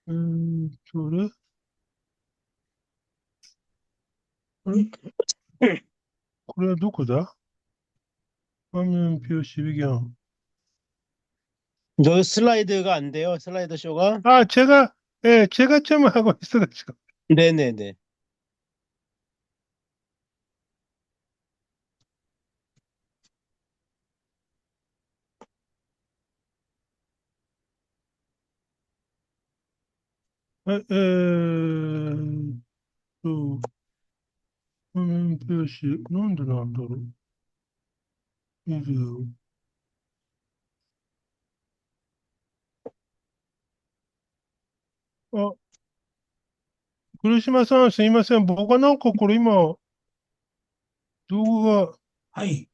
それ、これはどこだ？화면 표시 배경. 저 슬라이드가 안 돼요? 슬라이드 쇼가? 아, 제가 좀 하고 있어가지고. 네네네. 또, 화면 표시,なんでなんだろう。ビデオ。あ、黒島さん、すいません。僕はなんかこれ今、動画が、はい。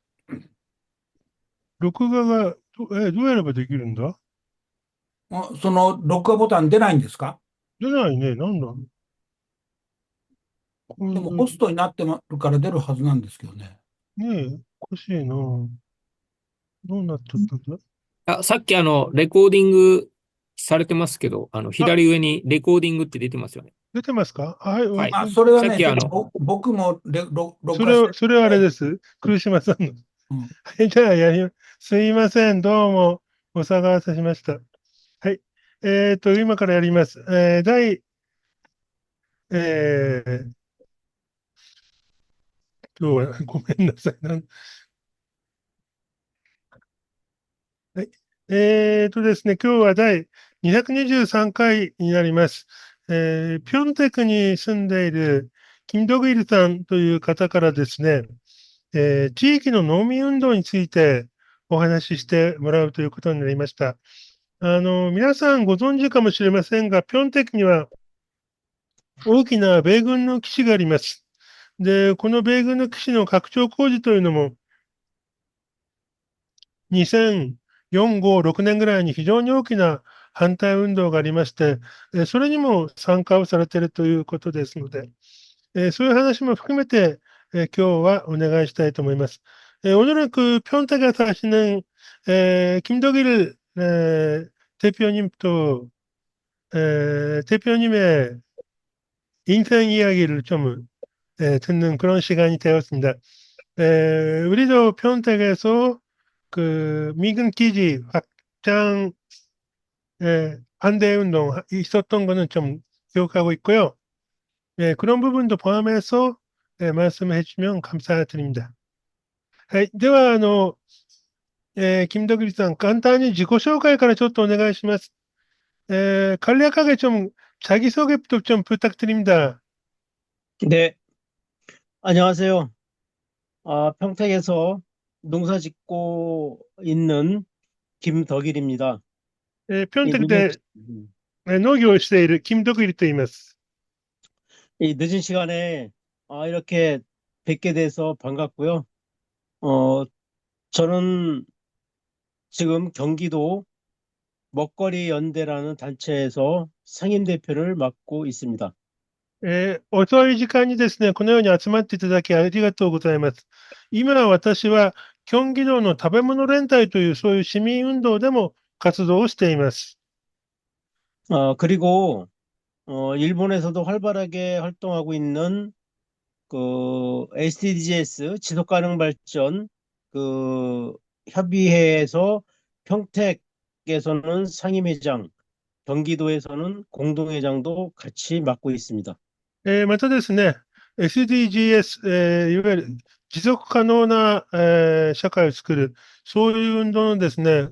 録画が、どうやればできるんだ？その録画ボタン出ないんですか？出ないね。なんだ。これでもホストになってるから出るはずなんですけどね。ねえ、おかしいな。どうなっちゃったんだ？さっきレコーディングされてますけど、あ、左上にレコーディングって出てますよね。出てますか？はい、はい。それはね、さっきちょっと僕も録それを、画してるそれはあれんで、です。黒島さんの。うん、はい、じゃあすいません。どうも、お騒がせしました。はい。今からやります。えー、今日はごめんなさい。はい。ですね、今日は第223回になります。ピョンテクに住んでいるキム・ドグイルさんという方からですね、地域の農民運動についてお話ししてもらうということになりました。皆さんご存知かもしれませんが、ピョンテクには大きな米軍の基地があります。で、この米軍の基地の拡張工事というのも、2004、5、6年ぐらいに非常に大きな反対運動がありまして、それにも参加をされているということですので、そういう話も含めて、今日はお願いしたいと思います。오늘은 그 평택에 사시는 김덕일 대표님 또 대표님의 인생 이야기를 좀 듣는 그런 시간이 되었습니다. 우리도 평택에서 그 미군 기지 확장 반대 운동 있었던 거는 좀 기억하고 있고요. 그런 부분도 포함해서 말씀해 주시면 감사드립니다. はい。では、김덕일さん、간단히自己紹介からちょっとお願いします。 간략하게 좀 자기소개부터 좀 부탁드립니다. 네, 안녕하세요. 평택에서 농사 짓고 있는 김덕일입니다. 이 늦은, 평택대 농교している 김덕일と言います。 이 늦은 시간에 이렇게 뵙게 돼서 반갑고요. 어, 저는 지금 경기도 먹거리 연대라는 단체에서 상임대표를 맡고 있습니다. 遅い時間にですね、このように集まっていただきありがとうございます。今、私は、キョンギ道の食べ物連帯という、そういう市民運動でも活動をしています。 그리고 일본에서도 활발하게 활동하고 있는 그 SDGs 지속가능 발전 그 협의회에서 평택에서는 상임회장, 경기도에서는 공동회장도 같이 맡고 있습니다. またですね、SDGs、いわゆる持続可能な、社会を作る、そういう運動のですね、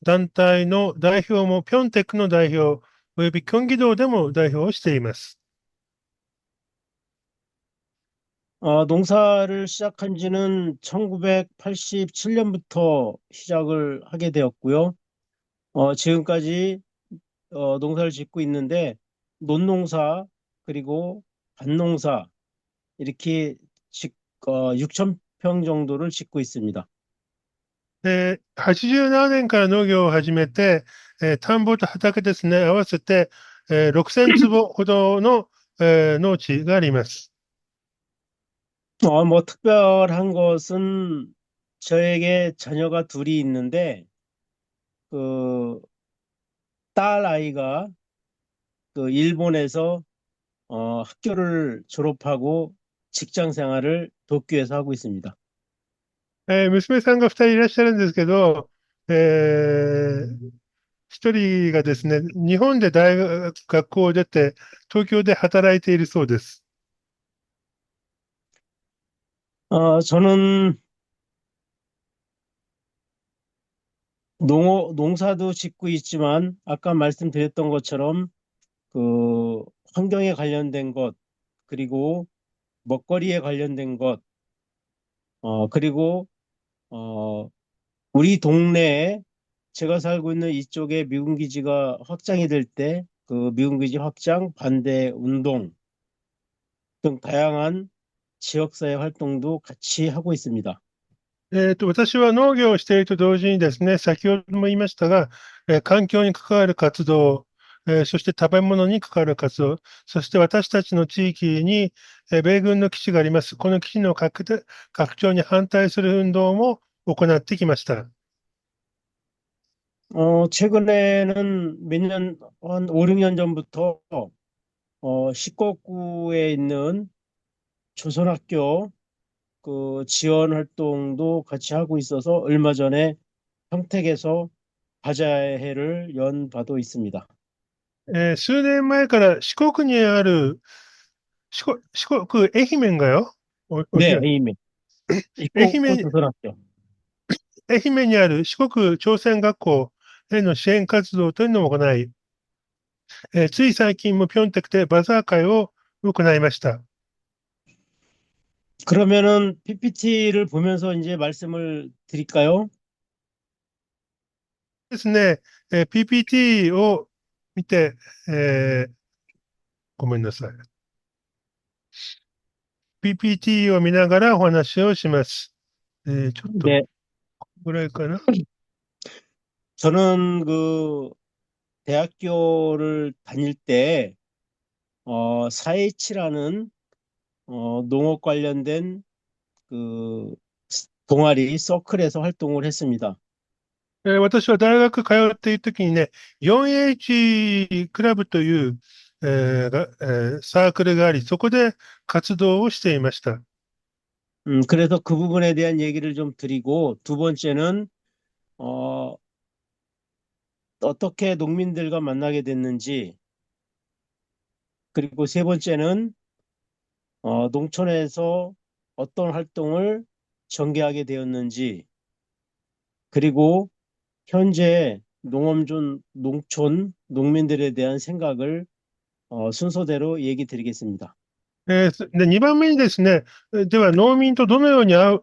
団体の代表も、ピョンテックの代表、およびキョンギ道でも代表をしています。 농사를 시작한 지는 1987년부터 시작을 하게 되었고요. 지금까지 농사를 짓고 있는데 논농사 그리고 밭농사 이렇게 6천 평 정도를 짓고 있습니다. 87年から農業を始めて、田んぼと畑ですね、合わせて、6000坪ほどの、農地があります。 뭐 특별한 것은 저에게 자녀가 둘이 있는데 그 딸 아이가 그 일본에서 학교를 졸업하고 직장 생활을 도쿄에서 하고 있습니다. 娘さんが二人いらっしゃるんですけど、一人がですね、日本で学校を出て、東京で働いているそうです。 저는 농사도 짓고 있지만 아까 말씀드렸던 것처럼 그 환경에 관련된 것, 그리고 먹거리에 관련된 것, 그리고 어, 우리 동네에 제가 살고 있는 이쪽에 미군 기지가 확장이 될 때 그 미군 기지 확장 반대 운동 등 다양한 지역사회 활동도 같이 하고 있습니다. 私は農業をしていると同時にですね、先ほども言いましたが、環境に関わる活動、そして食べ物に関わる活動、そして私たちの地域に、米軍の基地があります。この基地の拡張に反対する運動も行ってきました。 최근에는 한 5, 6년 전부터 시거구에 있는 조선학교 그 지원 활동도 같이 하고 있어서 얼마 전에 평택에서 바자회를 연 바도 있습니다. 数年前から四国にある、四国、愛媛がよ、네, 에이메. 愛 시거구 媛、 조선학교. 愛媛にある四国朝鮮学校への支援活動というのを行い、つい最近もピョンテクでバザー会を行いました。 그러면은 PPT를 보면서 이제 말씀을 드릴까요? ですね、PPT を見て、ごめんなさい。PPT を見ながらお話をします。ちょっと 네, ぐらいかな。 저는 그 대학교를 다닐 때 4H라는 농업 관련된 그 동아리 서클에서 활동을 했습니다. 私は大学通っているときにね、4H クラブという、サークルがあり、そこで活動をしていました。 그래서 그 부분에 대한 얘기를 좀 드리고, 두 번째는 어떻게 농민들과 만나게 됐는지, 그리고 세 번째는 농촌에서 어떤 활동을 전개하게 되었는지, 그리고 현재 농촌 농민들에 대한 생각을 순서대로 얘기 드리겠습니다. で、2番目にですね、では農民とどのように会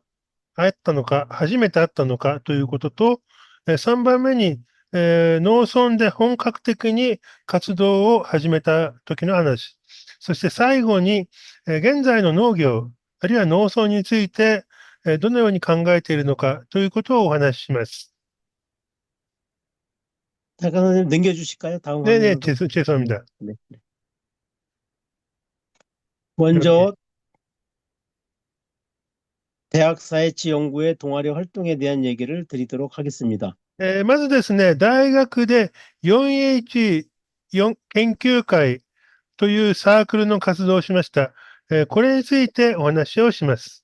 ったのか、初めて会ったのかということと、3番目に、農村で本格的に活動を始めた時の話。そして最後に、現在の農業、あるいは農村について、どのように考えているのかということをお話しします。 잠깐 선생님 넘겨주실까요? 다음 네네, 화면으로. 죄송합니다. 네. 먼저 대학사회치연구의 동아리 활동에 대한 얘기를 드리도록 하겠습니다. まずですね、大学で 4H 研究会というサークルの活動をしました。これについてお話をします。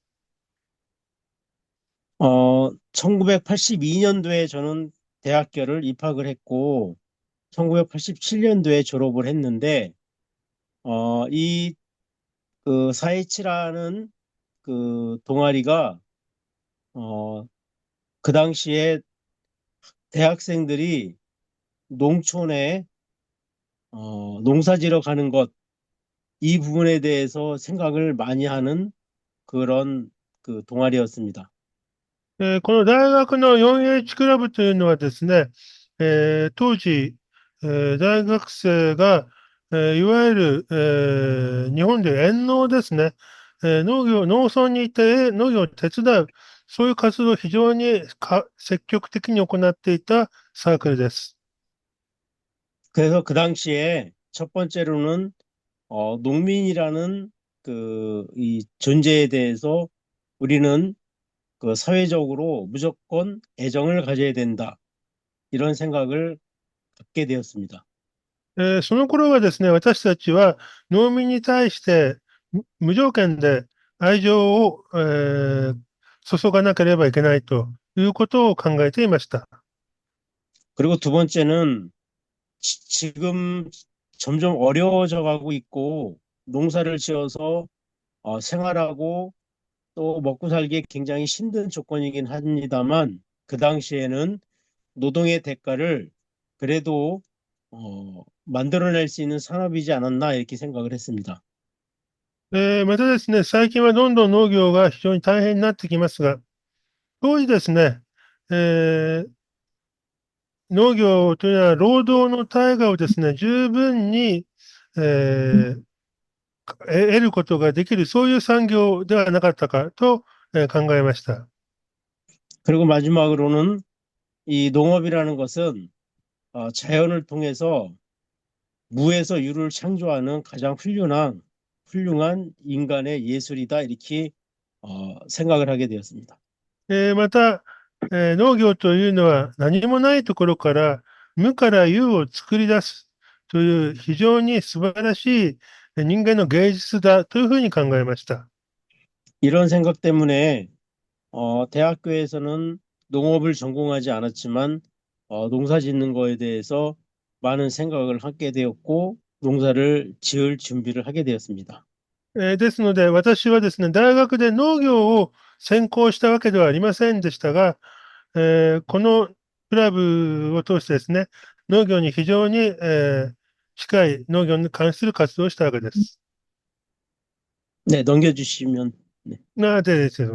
1982년도에 저는 대학교를 입학을 했고 1987년도에 졸업을 했는데 이 그 4H라는 그 동아리가 그 당시에 대학생들이 농촌에 농사지러 가는 것, 이 부분에 대해서 생각을 많이 하는 그런 그 동아리였습니다. この大学の 4H クラブというのはですね、当時、大学生が、いわゆる、日本で遠農ですね、農村にいて農業を手伝う、そういう活動を非常に積極的に行っていたサークルです。 그래서 그 당시에 첫 번째로는 농민이라는 그 이 존재에 대해서 우리는 그 사회적으로 무조건 애정을 가져야 된다. 이런 생각을 갖게 되었습니다. その頃はですね、私たちは農民に対して無条件で愛情を、注がなければいけないということを考えていました。 그리고 두 번째는 지금 점점 어려워져 가고 있고 농사를 지어서 생활하고 또 먹고 살기 굉장히 힘든 조건이긴 합니다만 그 당시에는 노동의 대가를 그래도 만들어낼 수 있는 산업이지 않았나 이렇게 생각을 했습니다. またですね、最近はどんどん農業が非常に大変になってきますが、当時ですね、農業というのは労働の対価をですね、十分に、得ることができる、そういう産業ではなかったかと、考えました。 그리고 마지막으로는 이 농업이라는 것은 자연을 통해서 무에서 유를 창조하는 가장 훌륭한 인간의 예술이다 이렇게 생각을 하게 되었습니다. また、農業というのは何もないところから無から有を作り出すという非常に素晴らしい人間の芸術だというふうに考えました。 이런 생각 때문에 대학교에서는 농업을 전공하지 않았지만 농사 짓는 거에 대해서 많은 생각을 하게 되었고 농사를 지을 준비를 하게 되었습니다. ですので、私はですね、大学で農業を専攻したわけではありませんでしたが、このクラブを通してですね、農業に非常に、近い農業に関する活動をしたわけです。 네, 넘겨주시면. 네. ですね。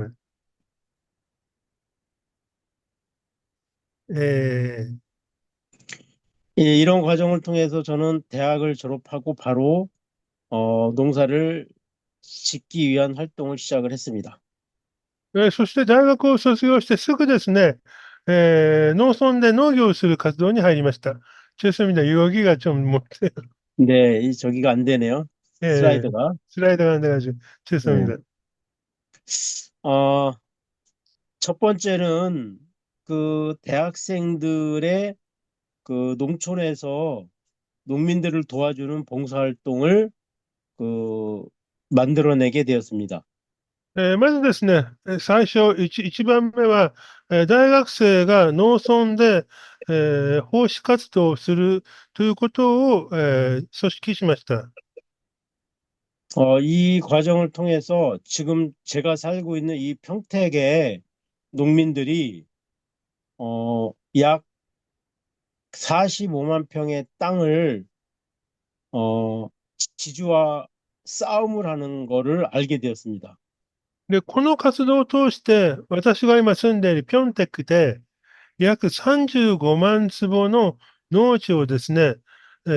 예, 이런 과정을 통해서 저는 대학을 졸업하고 바로 농사를 짓기 위한 활동을 시작을 했습니다. そして大学を卒業してすぐですね、農村で農業をする活動に入りました。죄송합니다. 여기가 좀 못해요. 네, 저기가 안 되네요. 슬라이드가. 슬라이드가 안 돼가지고 죄송합니다. 첫 번째는 그 대학생들의 그 농촌에서 농민들을 도와주는 봉사활동을 만들어내게 되었습니다. まずですね、最初一番目は、大学生が農村で、奉仕活動をするということを、組織しました。 이 과정을 통해서 지금 제가 살고 있는 이 평택의 농민들이 약 45만 평의 땅을 지주와 싸움을 하는 거를 알게 되었습니다. で、この活動を通して、私が今住んでいるピョンテックで、約35万坪の農地をですね、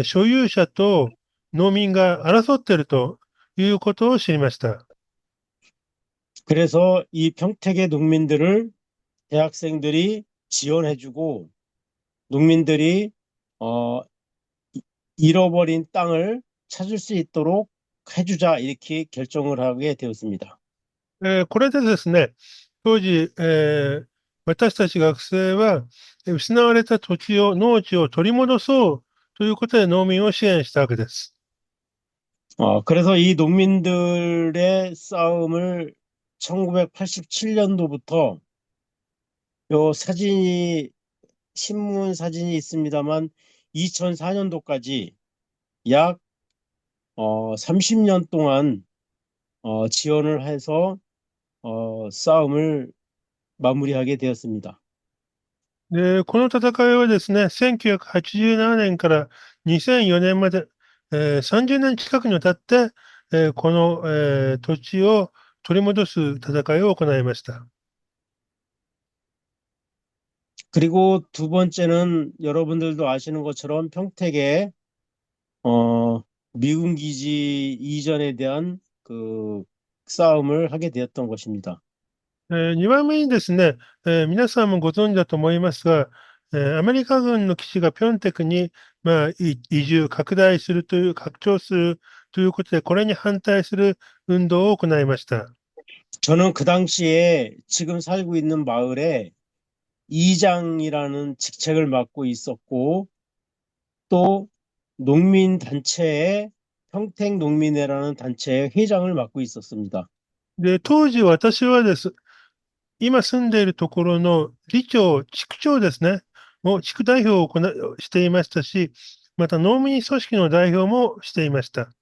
所有者と農民が争っているということを知りました。 그래서 이 평택의 농민들을 대학생들이 지원해주고 농민들이 잃어버린 땅을 찾을 수 있도록 해주자 이렇게 결정을 하게 되었습니다. これでですね、当時、私たち学生は、失われた土地を、農地を取り戻そうということで農民を支援したわけです。 그래서 이 농민들의 싸움을 1987년도부터 요 신문 사진이 있습니다만 2004년도까지 약 30년 동안 지원을 해서 싸움을 마무리하게 되었습니다. で、この戦いはですね、1987年から2004年まで、30年近くにわたって、この、土地を取り戻す戦いを行いました。 그리고 두 번째는 여러분들도 아시는 것처럼 평택에 미군 기지 이전에 대한 그 싸움을 하게 되었던 것입니다. 2番目にですね、皆さんもご存知だと思いますが、アメリカ軍の基地がピョンテクに、移住、拡張するということで、これに反対する運動を行いました。 저는 그 당시에 지금 살고 있는 마을에 이장이라는 직책을 맡고 있었고, 또 농민 단체의 평택농민회라는 단체의 회장을 맡고 있었습니다. で、当時私はです。今住んでいるところの議長、地区長ですね。地区代表をしていましたし、また農民組織の代表もしていました。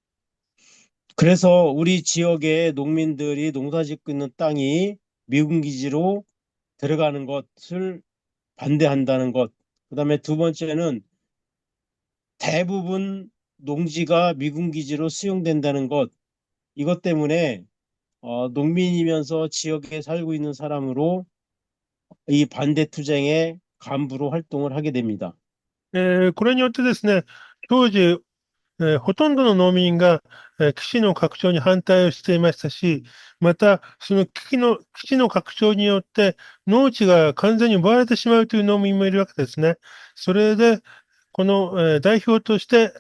그래서 우리 지역의 농민들이 농사 짓고 있는 땅이 미군 기지로 들어가는 것을 반대한다는 것. 그다음에 두 번째는 대부분 농지가 미군 기지로 수용된다는 것. 이것 때문에 농민이면서 지역에 살고 있는 사람으로 이 반대 투쟁의 간부로 활동을 하게 됩니다. これによってですね、当時、ほとんどの農民が、基地の拡張に反対をしていましたし、また、その基地の拡張によって農地が完全に奪われてしまうという農民もいるわけですね。それで、この、代表として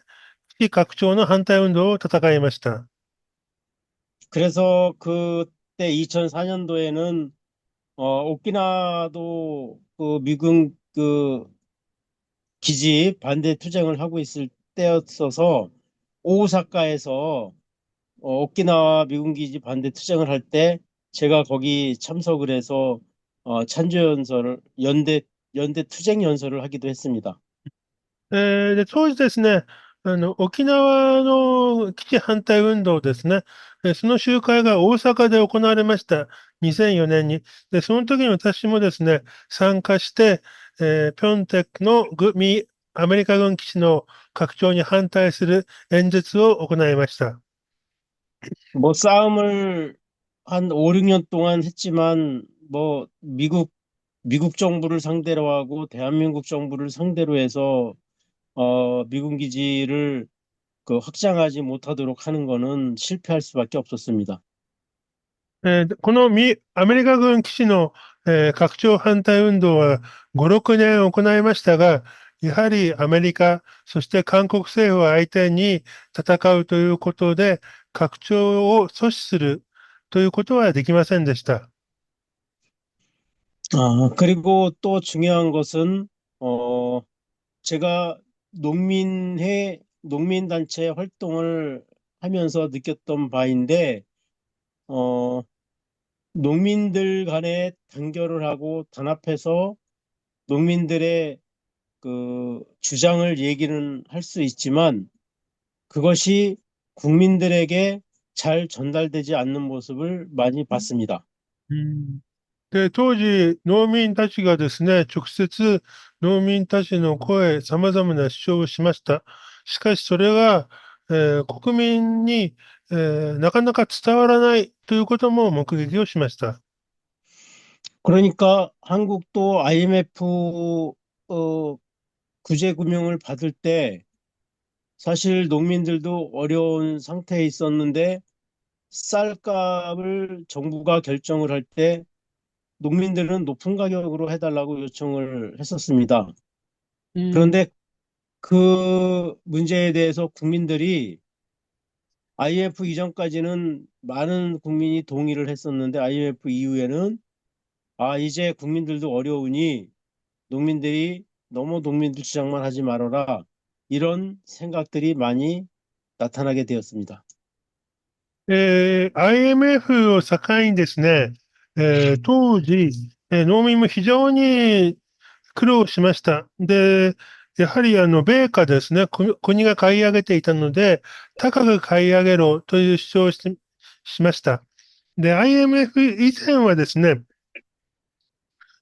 基地拡張の反対運動を戦いました。 그래서 그때 2004년도에는 오키나와도 그 미군 그 기지 반대 투쟁을 하고 있을 때였어서 오사카에서 오키나와 미군 기지 반대 투쟁을 할 때 제가 거기 참석을 해서 찬조 연설을 연대 투쟁 연설을 하기도 했습니다. で、当時ですね、沖縄の基地反対運動ですね、その集会が大阪で行われました。2004年に。で、その時に私もですね、参加して、ピョンテックのアメリカ軍基地の拡張に反対する演説を行いました。 뭐 싸움을 한 5, 6년 동안 했지만 뭐 미국 정부를 상대로 하고 대한민국 정부를 상대로 해서 미군 기지를 그 확장하지 못하도록 하는 거는 실패할 수밖에 없었습니다. このアメリカ軍基地の、拡張反対運動は5、6年行いましたが、やはりアメリカ、そして韓国政府を相手に戦うということで、拡張を阻止するということはできませんでした。 그리고 또 중요한 것은 제가 농민단체 활동을 하면서 느꼈던 바인데 농민들 간에 단결을 하고 단합해서 농민들의 그 주장을 얘기는 할 수 있지만 그것이 국민들에게 잘 전달되지 않는 모습을 많이 봤습니다. で、当時、農民たちがですね、直接農民たちの声、様々な主張をしました。しかし、それが、国民に、なかなか伝わらないということも目撃をしました。 그러니까 한국도 IMF 구제금융을 받을 때 사실 농민들도 어려운 상태에 있었는데 쌀값을 정부가 결정을 할 때 농민들은 높은 가격으로 해달라고 요청을 했었습니다. 그런데 그 문제에 대해서 국민들이 IMF 이전까지는 많은 국민이 동의를 했었는데 IMF 이후에는 이제 국민들도 어려우니 농민들이 너무 농민들 주장만 하지 말아라. 이런 생각들이 많이 나타나게 되었습니다. IMF を境にですね、当時、農民も非常に苦労しました。で、やはり米価ですね、国が買い上げていたので、高く買い上げろという主張をしました。で、IMF 以前はですね、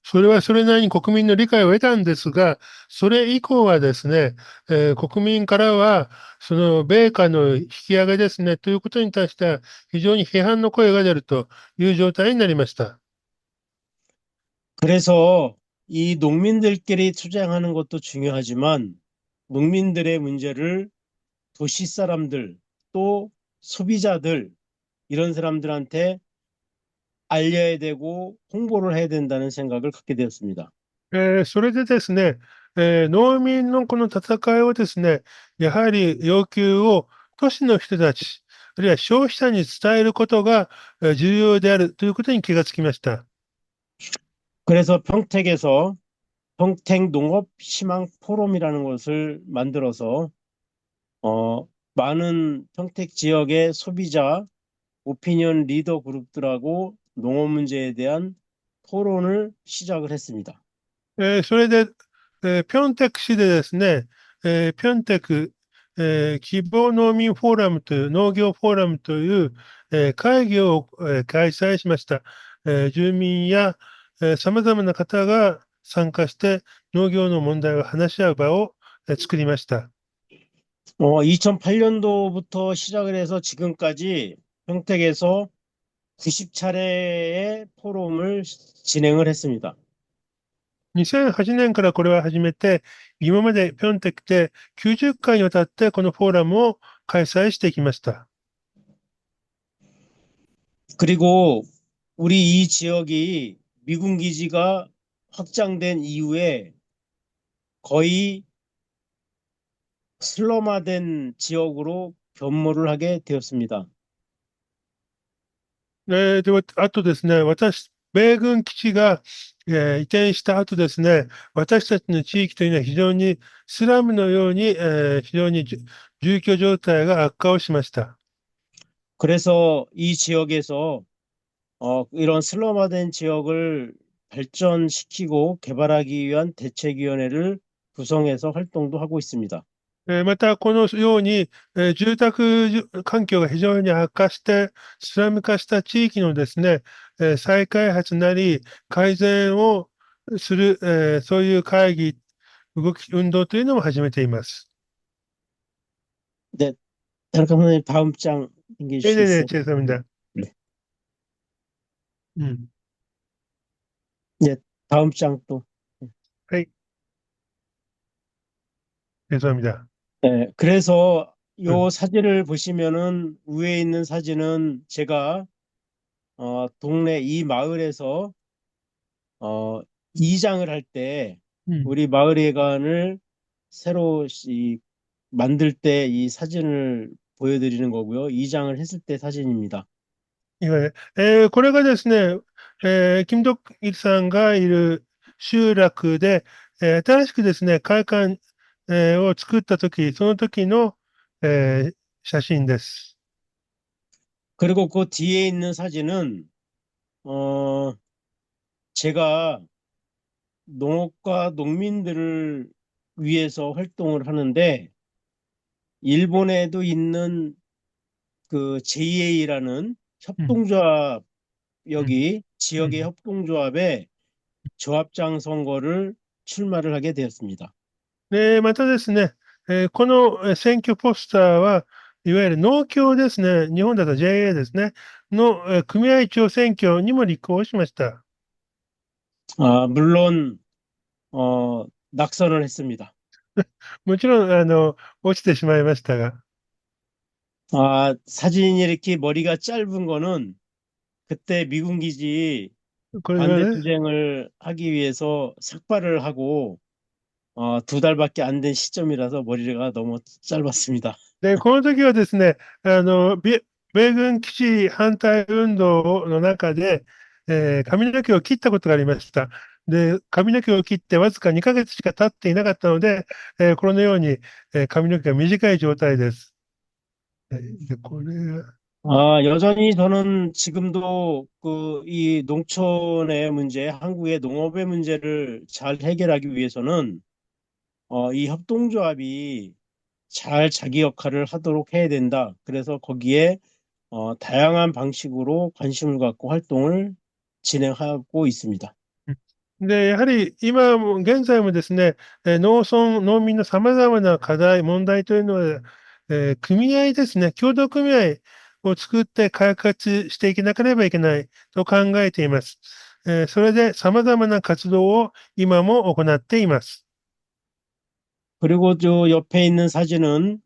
それはそれなりに国民の理解を得たんですが、それ以降はですね、国民からは、その米価の引き上げですね、ということに対しては、非常に批判の声が出るという状態になりました。 그래서 이 농민들끼리 투쟁하는 것도 중요하지만 농민들의 문제를 도시 사람들 또 소비자들 이런 사람들한테 알려야 되고 홍보를 해야 된다는 생각을 갖게 되었습니다. それでですね、農民のこの戦いをですね、やはり要求を都市の人たち、あるいは消費者に伝えることが重要であるということに気がつきました。 그래서 평택에서 평택 농업 희망 포럼이라는 것을 만들어서 많은 평택 지역의 소비자, 오피니언 리더 그룹들하고 농업 문제에 대한 토론을 시작을 했습니다. それで、ピョンテク市でですね、ピョンテク、希望農民フォーラムという、農業フォーラムという、会議を、開催しました。住民や、様々な方が参加して農業の問題を話し合う場を、作りました。 2008년도부터 시작을 해서 지금까지 평택에서 90차례의 포럼을 진행을 했습니다. 2008年からこれは始めて、今までピョンテクで90回にわたってこのフォーラムを開催してきました。 그리고 우리 이 지역이 미군 기지가 확장된 이후에 거의 슬럼화된 지역으로 변모를 하게 되었습니다. で、あとですね、米軍基地が、移転した後ですね、私たちの地域というのは非常にスラムのように、非常に住居状態が悪化をしました。 그래서 이 지역에서 이런 슬럼화된 지역을 발전시키고 개발하기 위한 대책위원회를 구성해서 활동도 하고 있습니다. また、このように、住宅環境が非常に悪化して、スラム化した地域のですね、再開発なり、改善をする、そういう会議、運動というのも始めています。 네, 다르카 선생님 다음 장 ねえねえねえ、 넘겨주시겠어요? 죄송합니다. 네. うん。 네, 다음 장 또. はい。 죄송합니다. 네, 그래서 요 음. 사진을 보시면은 위에 있는 사진은 제가 동네 이 마을에서 이장을 할 때 음. 우리 마을회관을 새로 만들 때 이 사진을 보여드리는 거고요. 이장을 했을 때 사진입니다. いわゆるこれがですね、金徳さんがいる集落で、新しくですね、会館、を作ったとき、その時の、写真です。 그리고 그 뒤에 있는 사진은 제가 농업과 농민들을 위해서 활동을 하는데 일본에도 있는 그 JA라는 협동조합 여기 지역의 협동조합에 조합장 선거를 출마를 하게 되었습니다. で、またですね、この選挙ポスターは、いわゆる農協ですね、日本だと JA ですね、の組合長選挙にも立候補しました。 물론 낙선을 했습니다. もちろん、落ちてしまいましたが、 사진이 이렇게 머리가 짧은 거는 그때 미군 기지 これが 반대 ね、 투쟁을 하기 위해서 삭발을 하고 2달밖에 안 된 시점이라서 머리가 너무 짧았습니다. で、この時はですね、米軍基地反対運動の中で、髪の毛を切ったことがありました。で、髪の毛を切ってわずか2ヶ月しか経っていなかったので、このように、髪の毛が短い状態です。で、これが、 여전히 저는 지금도 이 농촌의 문제, 한국의 농업의 문제를 잘 해결하기 위해서는 이 협동조합이 잘 자기 역할을 하도록 해야 된다. 그래서 거기에 다양한 방식으로 관심을 갖고 활동을 진행하고 있습니다. で、やはり今も、現在もですね、農村、農民の様々な課題、問題というのは、組合ですね、協同組合を作って開発していかなければいけないと考えています。それで様々な活動を今も行っています。 그리고 저 옆에 있는 사진은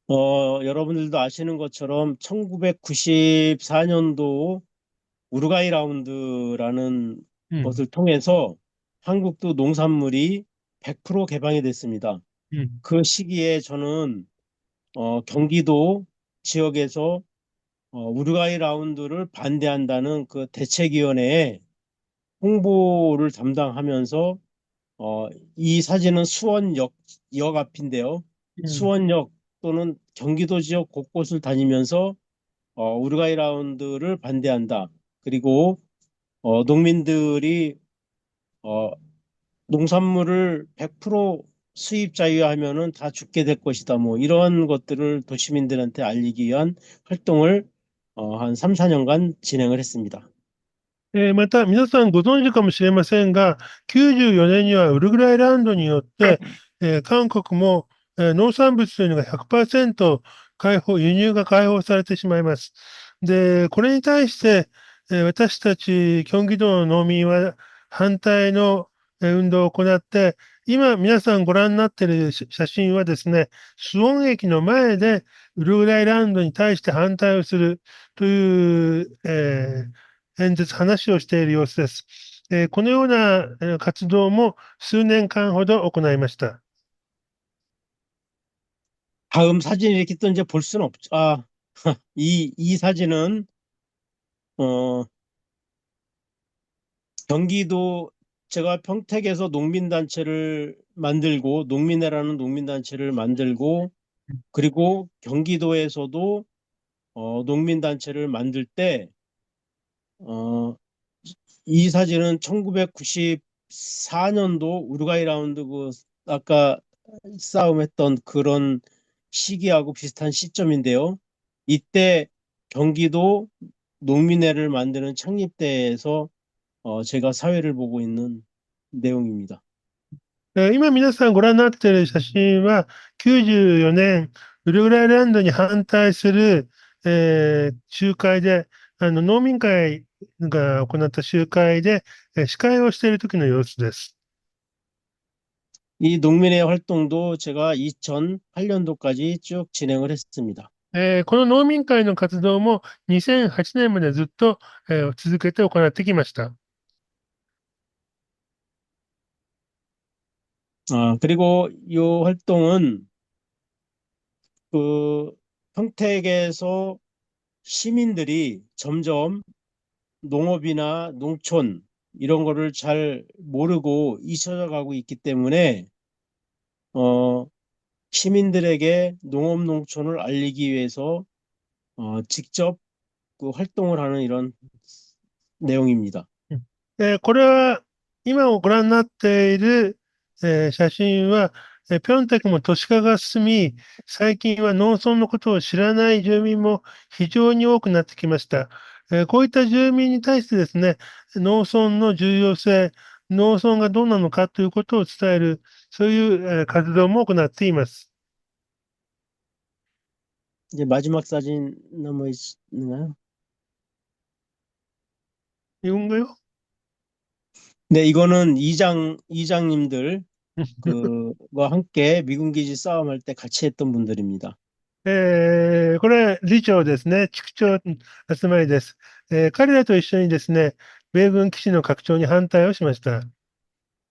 여러분들도 아시는 것처럼 1994년도 우루과이 라운드라는 것을 통해서 한국도 농산물이 100% 개방이 됐습니다. 그 시기에 저는 경기도 지역에서 우루과이 라운드를 반대한다는 그 대책위원회에 홍보를 담당하면서 이 사진은 역 앞인데요. 수원역 또는 경기도 지역 곳곳을 다니면서 우루과이 라운드를 반대한다. 그리고 농민들이 어, 농산물을 100% 수입 자유화하면은 다 죽게 될 것이다. 뭐 이런 것들을 도시민들한테 알리기 위한 활동을 한 3, 4년간 진행을 했습니다.また、皆さんご存知かもしれませんが、94年にはウルグライランドによって、韓国も、農産物というのが100%輸入が解放されてしまいます。で、これに対して、私たち、キョンギ道の農民は反対の運動を行って、今皆さんご覧になっている写真はですね、スウォン駅の前でウルグライランドに対して反対をするという、演説、話をしている様子です。このような活動も数年間ほど行いました。 다음 사진 이렇게 또 이제 볼 수는 없죠. 이 사진은 경기도 제가 평택에서 농민단체를 만들고 농민회라는 농민단체를 만들고 그리고 경기도에서도 농민단체를 만들 때 이 사진은 1994년도 우루과이 라운드 그 아까 싸움했던 그런 시기하고 비슷한 시점인데요. 이때 경기도 농민회를 만드는 창립대에서 제가 사회를 보고 있는 내용입니다. 今皆さんご覧になっている写真は、94年、ウルグライランドに反対する、集会で、農民会が行った集会で、司会をしている時の様子です。 이 농민회 활동도 제가 2008년도까지 쭉 진행을 했습니다. この農民会の活動も2008年までずっと、続けて行ってきました。 그리고 이 활동은 그 평택에서 시민들이 점점 농업이나 농촌 이런 거를 잘 모르고 잊혀져 가고 있기 때문에 시민들에게 농업 농촌을 알리기 위해서 직접 그 활동을 하는 이런 내용입니다. これは、今をご覧になっている、写真は、ピョンテクも都市化が進み、最近は農村のことを知らない住民も非常に多くなってきました。こういった住民に対してですね、農村の重要性、農村がどうなのかということを伝える、そういう活動も行っています。 이제 마지막 사진 남아 있나요? 이건가요? 네, 이거는 이장님들 그와 함께 미군 기지 싸움할 때 같이 했던 분들입니다. これ、理長ですね。地区長の集まりです。彼らと一緒にですね、米軍基地の拡張に反対をしました。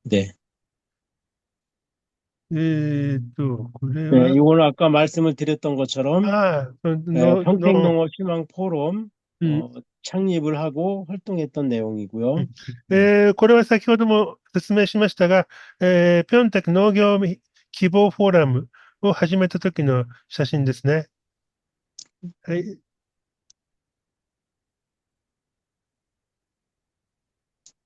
네. これ 네, は、 이거는 아까 말씀을 드렸던 것처럼 평택농업 희망 포럼 창립을 하고 활동했던 내용이고요. これは先ほども説明しましたが、ピョンテク農業希望フォーラムを始めた時の写真ですね。はい。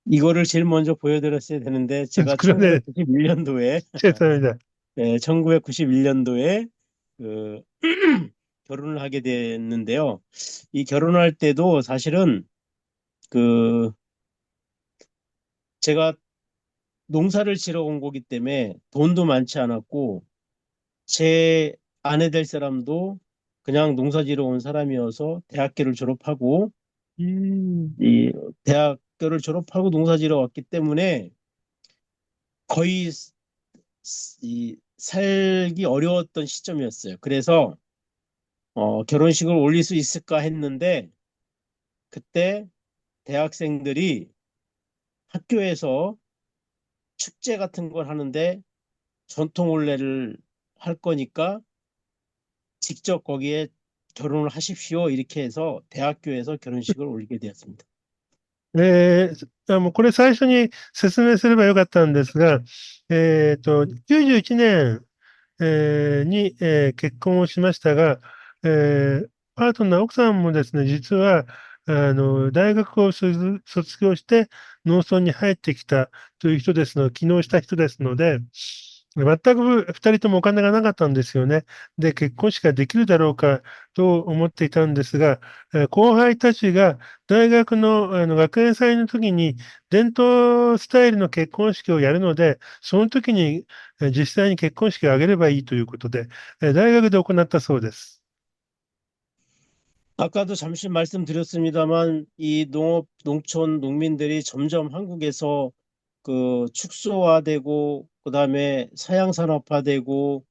이거를 제일 먼저 보여드렸어야 되는데 제가 그러네. 1991년도에 죄송합니다. 1991년도에 그 결혼을 하게 됐는데요. 이 결혼할 때도 사실은 그 제가 농사를 지러 온 거기 때문에 돈도 많지 않았고 제 아내 될 사람도 그냥 농사 지러 온 사람이어서 대학교를 졸업하고 이 대학교를 졸업하고 농사 지러 왔기 때문에 거의 이 살기 어려웠던 시점이었어요. 그래서 결혼식을 올릴 수 있을까 했는데 그때 대학생들이 학교에서 축제 같은 걸 하는데 전통 혼례를 할 거니까 직접 거기에 결혼을 하십시오. 이렇게 해서 대학교에서 결혼식을 올리게 되었습니다. もうこれ最初に説明すればよかったんですが、91年、に、結婚をしましたが、パートナー、奥さんもですね、実は、大学を卒業して農村に入ってきたという人ですの、帰農した人ですので、全く二人ともお金がなかったんですよね。で、結婚式ができるだろうかと思っていたんですが、後輩たちが大学の学園祭の時に伝統スタイルの結婚式をやるので、その時に実際に結婚式を挙げればいいということで、大学で行ったそうです。 아까도 잠시 말씀드렸습니다만 이 농촌 농민들이 점점 한국에서 그 축소화되고 그다음에 사양산업화되고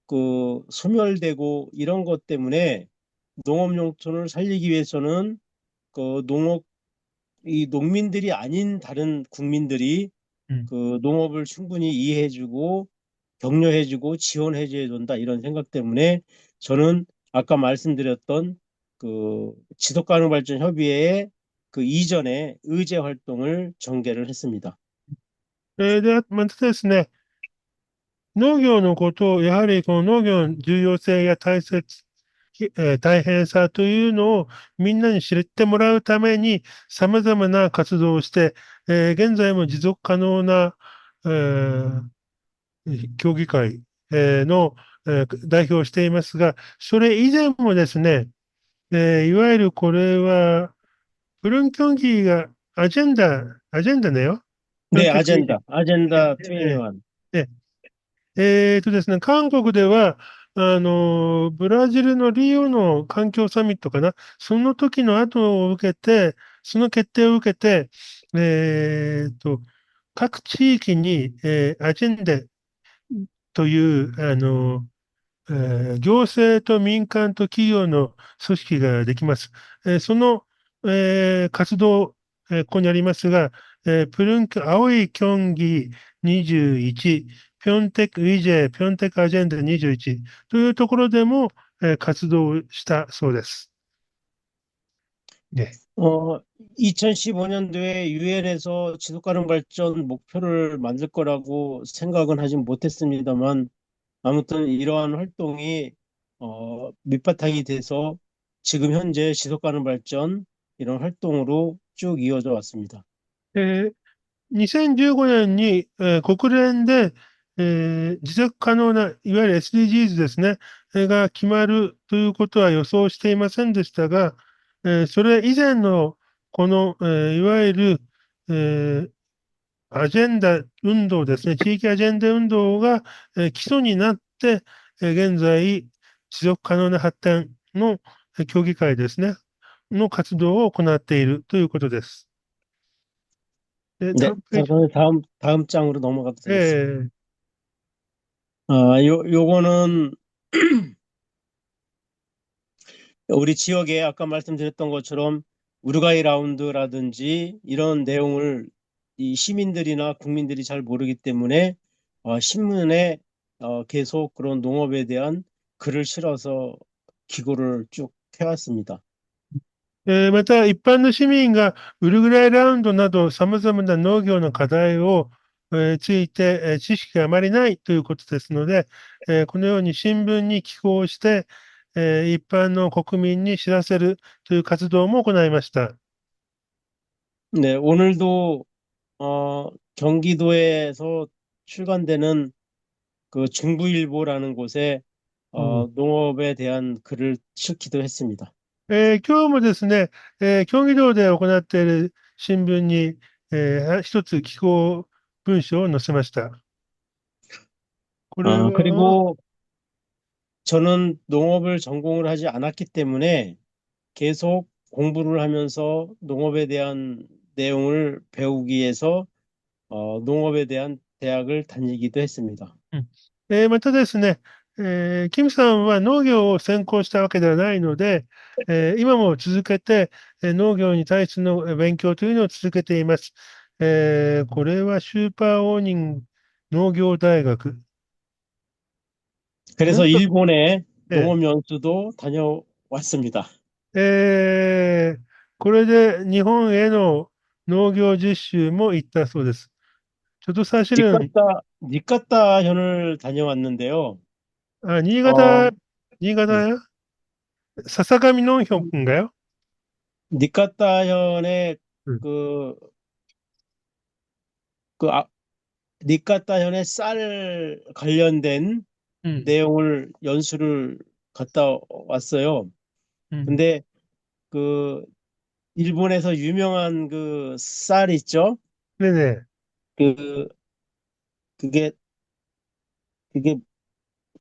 그 소멸되고 이런 것 때문에 농업용촌을 살리기 위해서는 그 이 농민들이 아닌 다른 국민들이 그 농업을 충분히 이해해주고 격려해주고 지원해줘야 된다 이런 생각 때문에 저는 아까 말씀드렸던 그 지속가능발전협의회의 그 이전에 의제 활동을 전개를 했습니다. で、またですね、農業のことを、やはりこの農業の重要性や大変さというのをみんなに知ってもらうために様々な活動をして、現在も持続可能な、協議会、の、代表をしていますが、それ以前もですね、いわゆるこれは、ブルン競技がアジェンダだよ。 네, ブルン競技 아젠다え 21. えですね、韓国では、ブラジルのリオの環境サミットかな、その時の後を受けて、その決定を受けて、各地域に、アジェンダという、行政と民間と企業の組織ができます。その、活動、ここにありますが、青い競技21、ピョンテック、EJ、ピョンテックアジェンダ21というところでも、活動したそうです。ね。 2015년도에 유엔에서 지속가능 발전 목표를 만들 거라고 생각은 하진 못했습니다만 아무튼 이러한 활동이 밑바탕이 돼서 지금 현재 지속가능 발전 이런 활동으로 쭉 이어져 왔습니다. 2015年に、国連で、持続可能な、いわゆる SDGs ですね、が決まるということは予想していませんでしたが、それ以前のこの、いわゆる、アジェンダ運動ですね、地域アジェンダ運動が、基礎になって、現在、持続可能な発展の協議会ですね、の活動を行っているということです。 네, 자, 그럼 다음 장으로 넘어가도 되겠습니다. え 요거는 우리 지역에 아까 말씀드렸던 것처럼 우루과이 라운드라든지 이런 내용을 이 시민들이나 국민들이 잘 모르기 때문에 신문에 계속 그런 농업에 대한 글을 실어서 기고를 쭉 해왔습니다. また、一般の市民がウルグライラウンドなど様々な農業の課題を、ついて、知識があまりないということですので、このように新聞に寄稿して、一般の国民に知らせるという活動も行いました。 네, 오늘도 경기도에서 출간되는 그 중부일보라는 곳에 농업에 대한 글을 실기도 했습니다. 今日もですね、競技場で行っている新聞に、一つ寄稿文章を載せました。これは、 그리고 저는 농업을 전공을 하지 않았기 때문에 계속 공부를 하면서 농업에 대한 내용을 배우기 위해서 농업에 대한 대학을 다니기도 했습니다. またですね、キムさんは農業を専攻したわけではないので、今も続けて、農業に対しての勉強というのを続けています。これはスーパーオーニング農業大学。 그래서 일본에 네. 농업 연수도 다녀왔습니다. これで日本への農業実習も行ったそうです。저도 사실은, 니카타 현을 다녀왔는데요. 니가다, 어, 음, 니가다요? 사사가미 농협인가요? 니카타 현의 음, 그, 그, 니카타 현의 쌀 관련된 음, 내용을 연수를 갔다 왔어요. 음. 근데 그 일본에서 유명한 그 쌀 있죠? 네네. 그 그게 그게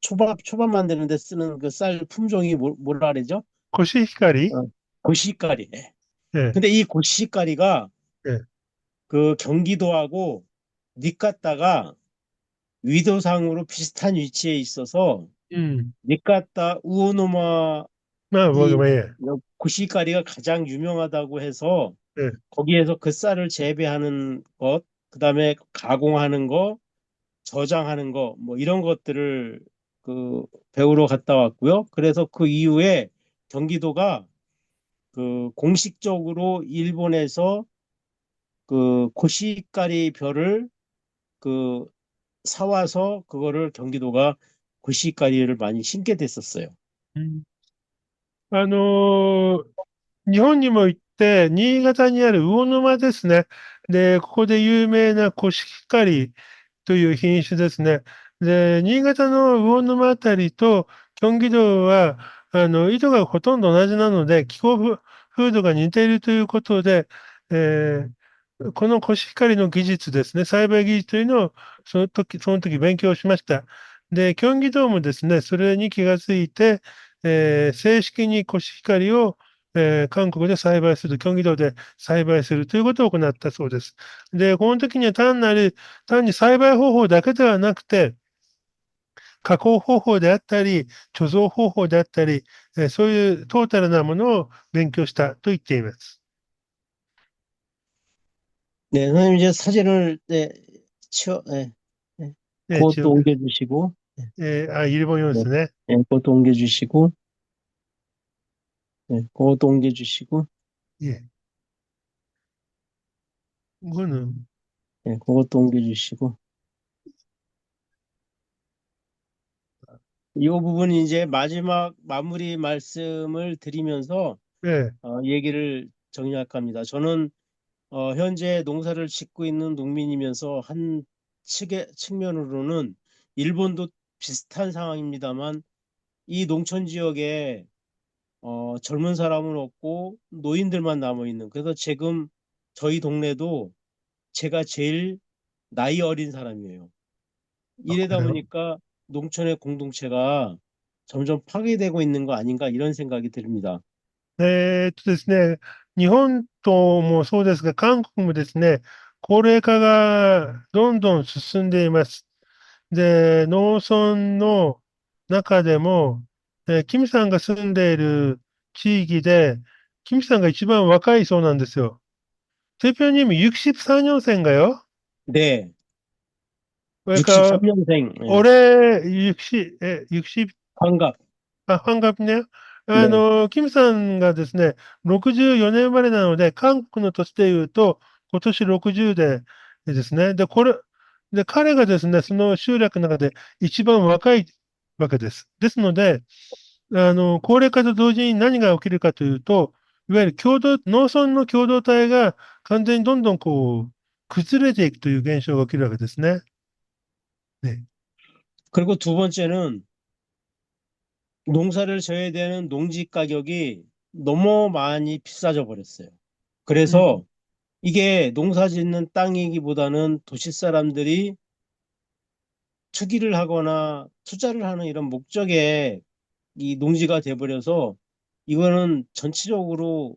초밥 만드는데 쓰는 그 쌀 품종이 뭐라 그러죠? 코시히카리? 어, 고시까리. 네, 근데 이 고시까리가 네. 그 경기도하고 니카타가 위도상으로 비슷한 위치에 있어서 음. 니카타 우오노마 이 예. 고시까리가 가장 유명하다고 해서 예. 거기에서 그 쌀을 재배하는 것, 그다음에 가공하는 거, 저장하는 거, 뭐 이런 것들을 그 배우러 갔다 왔고요. 그래서 그 이후에 경기도가 그 공식적으로 일본에서 그 고시까리 벼를 그 사와서 그거를 경기도가 고시까리를 많이 심게 됐었어요. うん。日本にも行って、新潟にある魚沼ですね。で、ここで有名なコシヒカリという品種ですね。で、新潟の魚沼あたりとキョンギ道は、緯度がほとんど同じなので、気候風土が似ているということで、このコシヒカリの技術ですね、栽培技術というのをその時勉強しました。で、キョンギ道もですね、それに気がついて、正式にコシヒカリを、韓国で栽培する、キョンギ道で栽培するということを行ったそうです。で、この時には単に栽培方法だけではなくて、加工方法であったり、貯蔵方法であったり、そういうトータルなものを勉強したと言っています。 네, 선생님 이제 사진을 네, 네, 中、그것도 옮겨주시고, 日本用で 네, すね。 네, 그것도 옮겨주시고, 네, 그것도 옮겨주시고, えこの、 네, 그것도 옮겨주시고. 이 부분이 이제 마지막 마무리 말씀을 드리면서 예, 얘기를 정리할까 합니다. 저는 현재 농사를 짓고 있는 농민이면서 한 측면으로는 일본도 비슷한 상황입니다만 이 농촌 지역에 젊은 사람은 없고 노인들만 남아 있는. 그래서 지금 저희 동네도 제가 제일 나이 어린 사람이에요. あ、こ 이러다 れは。 보니까 농촌의 공동체가 점점 파괴되고 있는 거 아닌가 이런 생각이 듭니다. ですね、日本ともそうですが、韓国もですね、高齢化がどんどん進んでいます。で、農村の中でも、キムさんが住んでいる地域で、キムさんが一番若いそうなんですよ。대표님이 64년생인가요? 네, 그러니까 63년생 올해 60, 환갑. 환갑네요. ね、キムさんがですね、64年生まれなので、韓国の年で言うと、今年60でですね、で、彼がですね、その集落の中で一番若いわけです。ですので、高齢化と同時に何が起きるかというと、いわゆる農村の共同体が完全にどんどん崩れていくという現象が起きるわけですね。ね。 그리고 두 번째는 농사를 져야 되는 농지 가격이 너무 많이 비싸져 버렸어요. うん。 그래서 이게 농사 짓는 땅이기보다는 도시 사람들이 투기를 하거나 투자를 하는 이런 목적의 이 농지가 돼버려서 이거는 전체적으로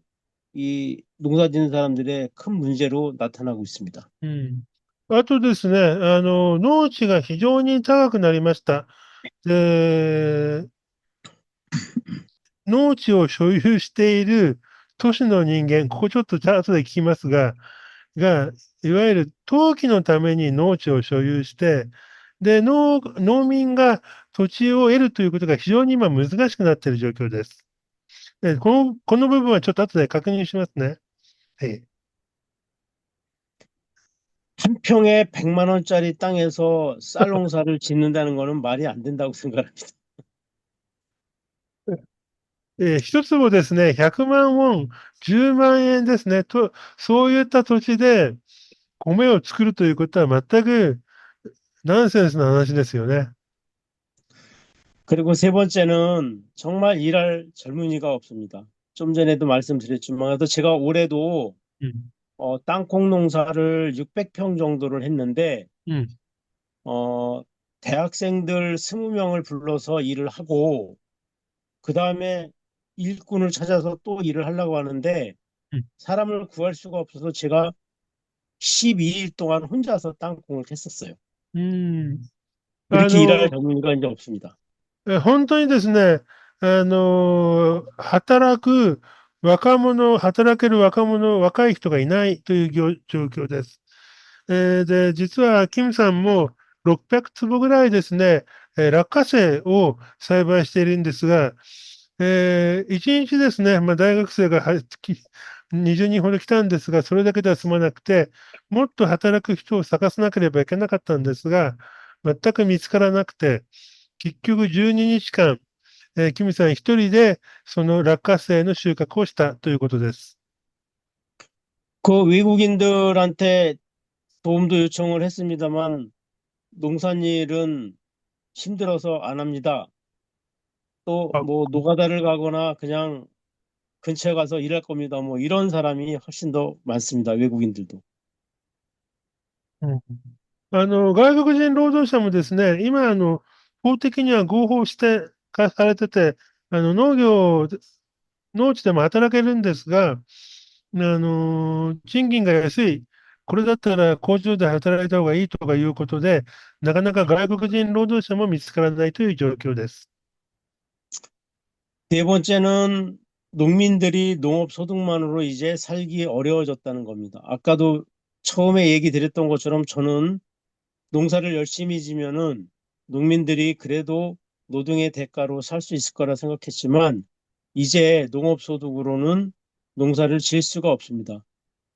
이 농사 짓는 사람들의 큰 문제로 나타나고 있습니다. うん。あとですね、農地が非常に高くなりました。で、農地を所有している都市の人間、ここちょっと後で聞きますが、いわゆる登記のために農地を所有して、で、農民が土地を得るということが非常に今難しくなっている状況です。で、この部分はちょっと後で確認しますね。はい。한 평에 100만 원짜리 땅에서 쌀 농사를 짓는다는 거는 말이 안 된다고 생각합니다. 一坪ですね、100万ウォン、10万円ですね。そういった土地で米を作るということは全くナンセンスな話ですよね。 그리고 세 번째는 정말 일할 젊은이가 없습니다. 좀 전에도 말씀드렸지만 제가 올해도 うん。 땅콩 농사를 600평 정도를 했는데 うん。 대학생들 20명을 불러서 일을 하고 그 다음에 일꾼을 찾아서 또 일을 하려고 하는데 음. 사람을 구할 수가 없어서 제가 12일 동안 혼자서 땅콩을 했었어요. うん。 이렇게 일할 젊은이가 이제 없습니다. 本当にですね、働ける若者、若い人がいないという状況です。で、実は、キムさんも600坪ぐらいですね、落花生を栽培しているんですが、1日ですね、大学生が20人ほど来たんですが、それだけでは済まなくて、もっと働く人を探さなければいけなかったんですが、全く見つからなくて、結局12日間、キムさん一人でその落花生の収穫をしたということです。 그 외국인들한테 도움도 요청을 했습니다만 농산일은 힘들어서 안 합니다. 또 아. 뭐 노가다를 가거나 그냥 근처에 가서 일할 겁니다. 뭐 이런 사람이 훨씬 더 많습니다. 외국인들도. 外国人労働者もですね、今、法的には合法化されてて、農地でも働けるんですが、賃金が安い、これだったら工場で働いた方がいいとかいうことで、なかなか外国人労働者も見つからないという状況です。 네 번째는 농민들이 농업 소득만으로 이제 살기 어려워졌다는 겁니다. 아까도 처음에 얘기 드렸던 것처럼 저는 농사를 열심히 지면은 농민들이 그래도 노동의 대가로 살 수 있을 거라 생각했지만 이제 농업 소득으로는 농사를 지을 수가 없습니다.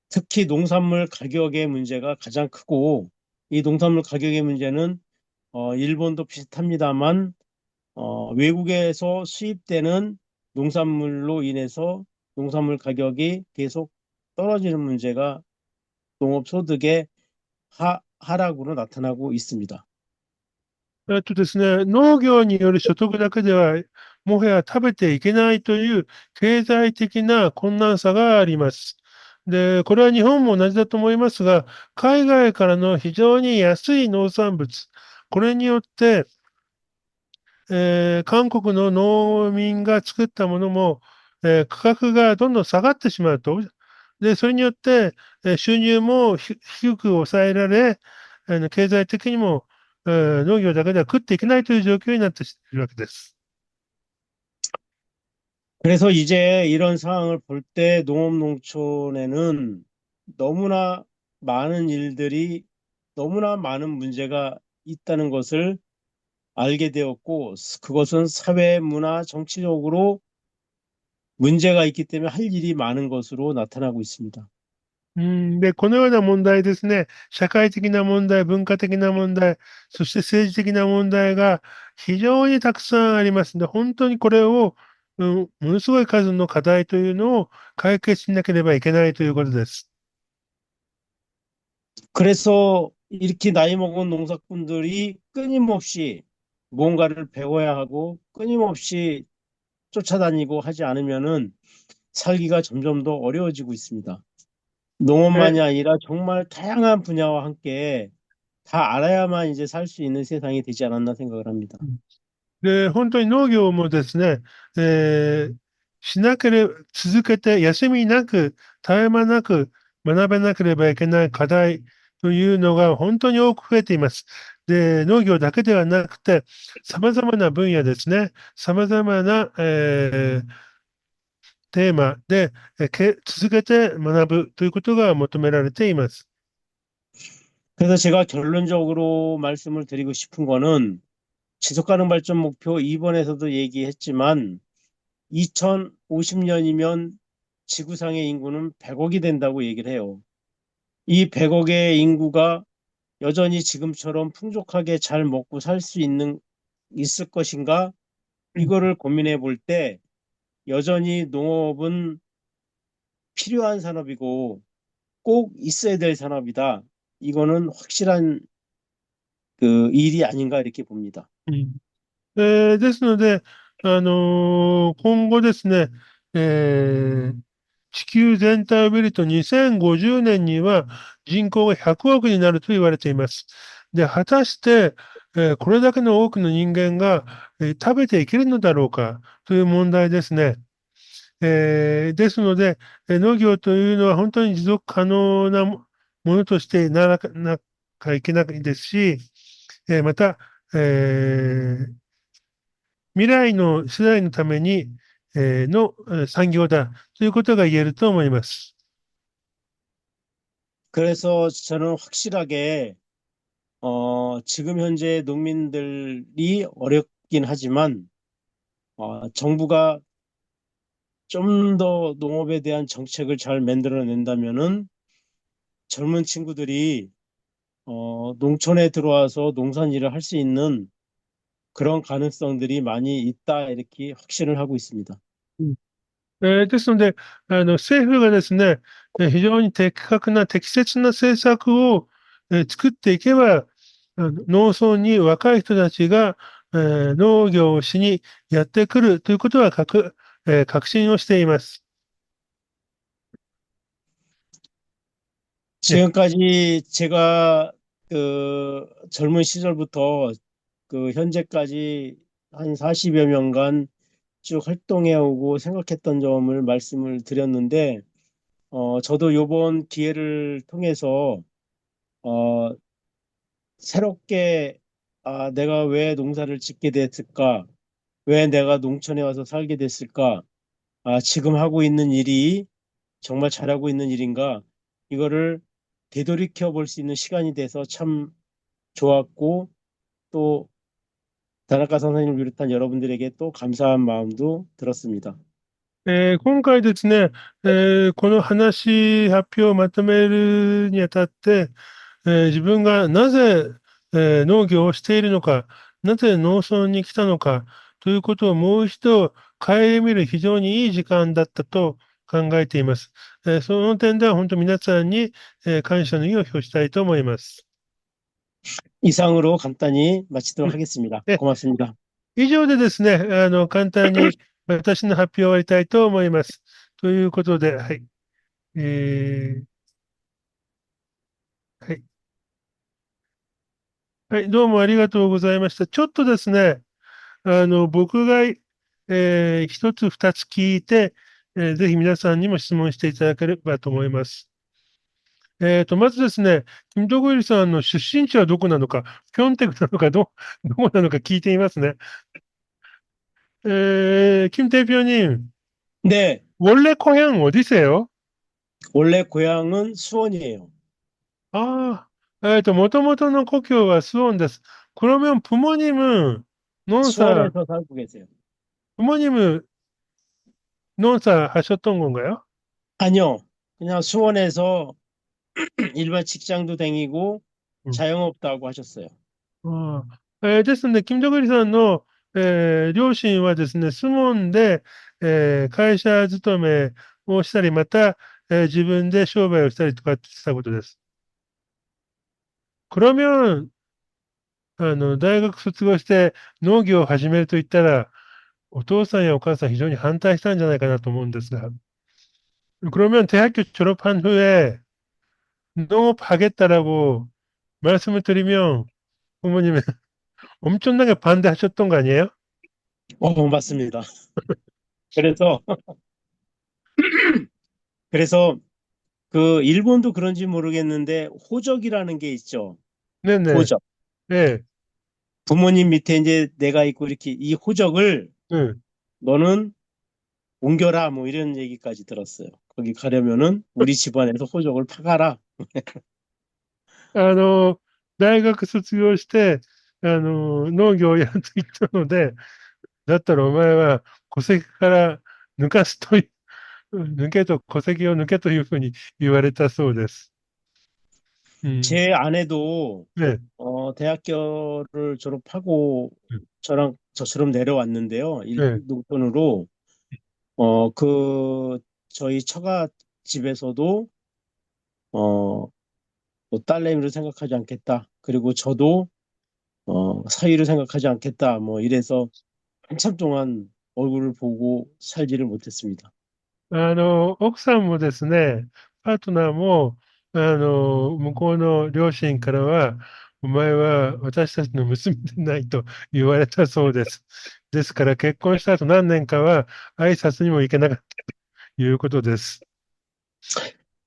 특히 농산물 가격의 문제가 가장 크고 이 농산물 가격의 문제는 일본도 비슷합니다만 외국에서 수입되는 농산물로 인해서 농산물 가격이 계속 떨어지는 문제가 농업 소득의 하락으로 나타나고 있습니다. ですね、農業による所得だけでは、もはや食べていけないという経済的な困難さがあります。で、これは日本も同じだと思いますが、海外からの非常に安い農産物、これによって、韓国の農民が作ったものも、価格がどんどん下がってしまうと。で、それによって、収入も低く抑えられ、経済的にも、農業だけでは食っていけないという状況になっているわけです。 그래서 이제 이런 상황을 볼 때 농업농촌에는 너무나 많은 일들이 너무나 많은 문제가 있다는 것을 알게 되었고 그것은 사회, 문화, 정치적으로 문제가 있기 때문에 할 일이 많은 것으로 나타나고 있습니다. で、このような問題ですね、社会的な問題、文化的な問題、そして政治的な問題が非常にたくさんありますので、本当にこれを、ものすごい数の課題というのを解決しなければいけないということです。 그래서 이렇게 나이 먹은 농사꾼들이 끊임없이 뭔가를 배워야 하고 끊임없이 쫓아다니고 하지 않으면은 살기가 점점 더 어려워지고 있습니다. 농업만이 아니라 정말 다양한 분야와 함께 다 알아야만 이제 살 수 있는 세상이 되지 않았나 생각을 합니다. で、本当に農業もですね、しなければ、続けて休みなく、絶え間なく学べなければいけない課題というのが本当に多く増えています。で、農業だけではなくて、様々な分野ですね、様々な、テーマで、続けて学ぶということが求められています。 그래서 제가 결론적으로 말씀을 드리고 싶은 거는 지속가능 발전 목표 2번에서도 얘기했지만 2050년이면 지구상의 인구는 100억이 된다고 얘기를 해요. 이 100억의 인구가 여전히 지금처럼 풍족하게 잘 먹고 살 수 있을 것인가? 이거를 고민해 볼 때 여전히 농업은 필요한 산업이고 꼭 있어야 될 산업이다. 이거는 확실한 그 일이 아닌가 이렇게 봅니다. ですので、今後ですね、地球全体を見ると2050年には人口が100億になると言われています。で、果たして、これだけの多くの人間が、食べていけるのだろうかという問題ですね。ですので、農業というのは本当に持続可能なものとしてなきゃいけないですし、また、未来の世代のために、の産業だということが言えると思います。 그래서 저는 확실하게 지금 현재 농민들이 어렵긴 하지만 정부가 좀 더 농업에 대한 정책을 잘 만들어낸다면은 젊은 친구들이 농촌에 들어와서 농산일을 할 수 있는 그런 가능성들이 많이 있다 이렇게 확신을 하고 있습니다. ですので、政府がですね、非常に的確な適切な政策を、作っていけば、農村に若い人たちが、農業をしにやってくるということは確信をしています。 지금까지 제가 그 젊은 시절부터 그 현재까지 한 40여 년간 쭉 활동해 오고 생각했던 점을 말씀을 드렸는데, 저도 요번 기회를 통해서, 어, 새롭게, 내가 왜 농사를 짓게 됐을까? 왜 내가 농촌에 와서 살게 됐을까? 지금 하고 있는 일이 정말 잘하고 있는 일인가? 이거를 되돌이켜 볼 수 있는 시간이 돼서 참 좋았고, 또, 다나카 선생님을 비롯한 여러분들에게 또 감사한 마음도 들었습니다. 今回ですね、この発表をまとめるにあたって、自分がなぜ、農業をしているのか、なぜ農村に来たのかということをもう一度顧みる非常にいい時間だったと考えています。その点では本当皆さんに、感謝の意を表したいと思います。 이상으로 간단히 마치도록 하겠습니다. 네. 고맙습니다. 以上でですね、簡単に私の発表を終わりたいと思います。ということで、はい。はい。はい、どうもありがとうございました。ちょっとですね、僕が、一つ二つ聞いて、ぜひ皆さんにも質問していただければと思います。まずですね、キム・ドゴイルさんの出身地はどこなのか、ピョンテクなのか、どこなのか聞いてみますね。김 대표님, 네, 원래 고향 어디세요? 원래 고향은 수원이에요. 아, もともとの故郷はスウォンです。 그러면 부모님은 농사, 수원에서 살고 계세요. 부모님은 농사 하셨던 건가요? 아니요, 그냥 수원에서 일반 직장도 다니고 음. 자영업도 하고 하셨어요. ですので、キム・ジョグリさんの、両親はですね、スモンで、会社勤めをしたり、また、自分で商売をしたりとかしたことです。그러면、大学卒業して農業を始めると言ったら、お父さんやお母さん非常に反対したんじゃないかなと思うんですが、그러면 대학교 졸업한 후에 농업하겠다라고 말씀을 드리면 부모님은 엄청나게 반대하셨던 거 아니에요? 맞습니다. 그래서, 그래서 그 일본도 그런지 모르겠는데 호적이라는 게 있죠. 네네. 호적. 네. 부모님 밑에 이제 내가 있고 이렇게 이 호적을 네. 너는 옮겨라 뭐 이런 얘기까지 들었어요. 거기 가려면은 우리 집안에서 호적을 파가라. 大学卒業して、農業をやると言ったので、だったらお前は戸籍から抜かすという、戸籍を抜けというふうに言われたそうです。제 아내도 네, 대학교를 졸업하고 저처럼 내려왔는데요. 네. 농촌으로 저희 처가 집에서도 어, 뭐 딸내미를 생각하지 않겠다. 그리고 저도 사위를 생각하지 않겠다. 뭐 이래서 한참 동안 얼굴을 보고 살지를 못했습니다. 奥さんもですね、パートナーも、向こうの両親からは、お前は私たちの娘でないと言われたそうです。ですから結婚した後何年かは挨拶にも行けなかったということです。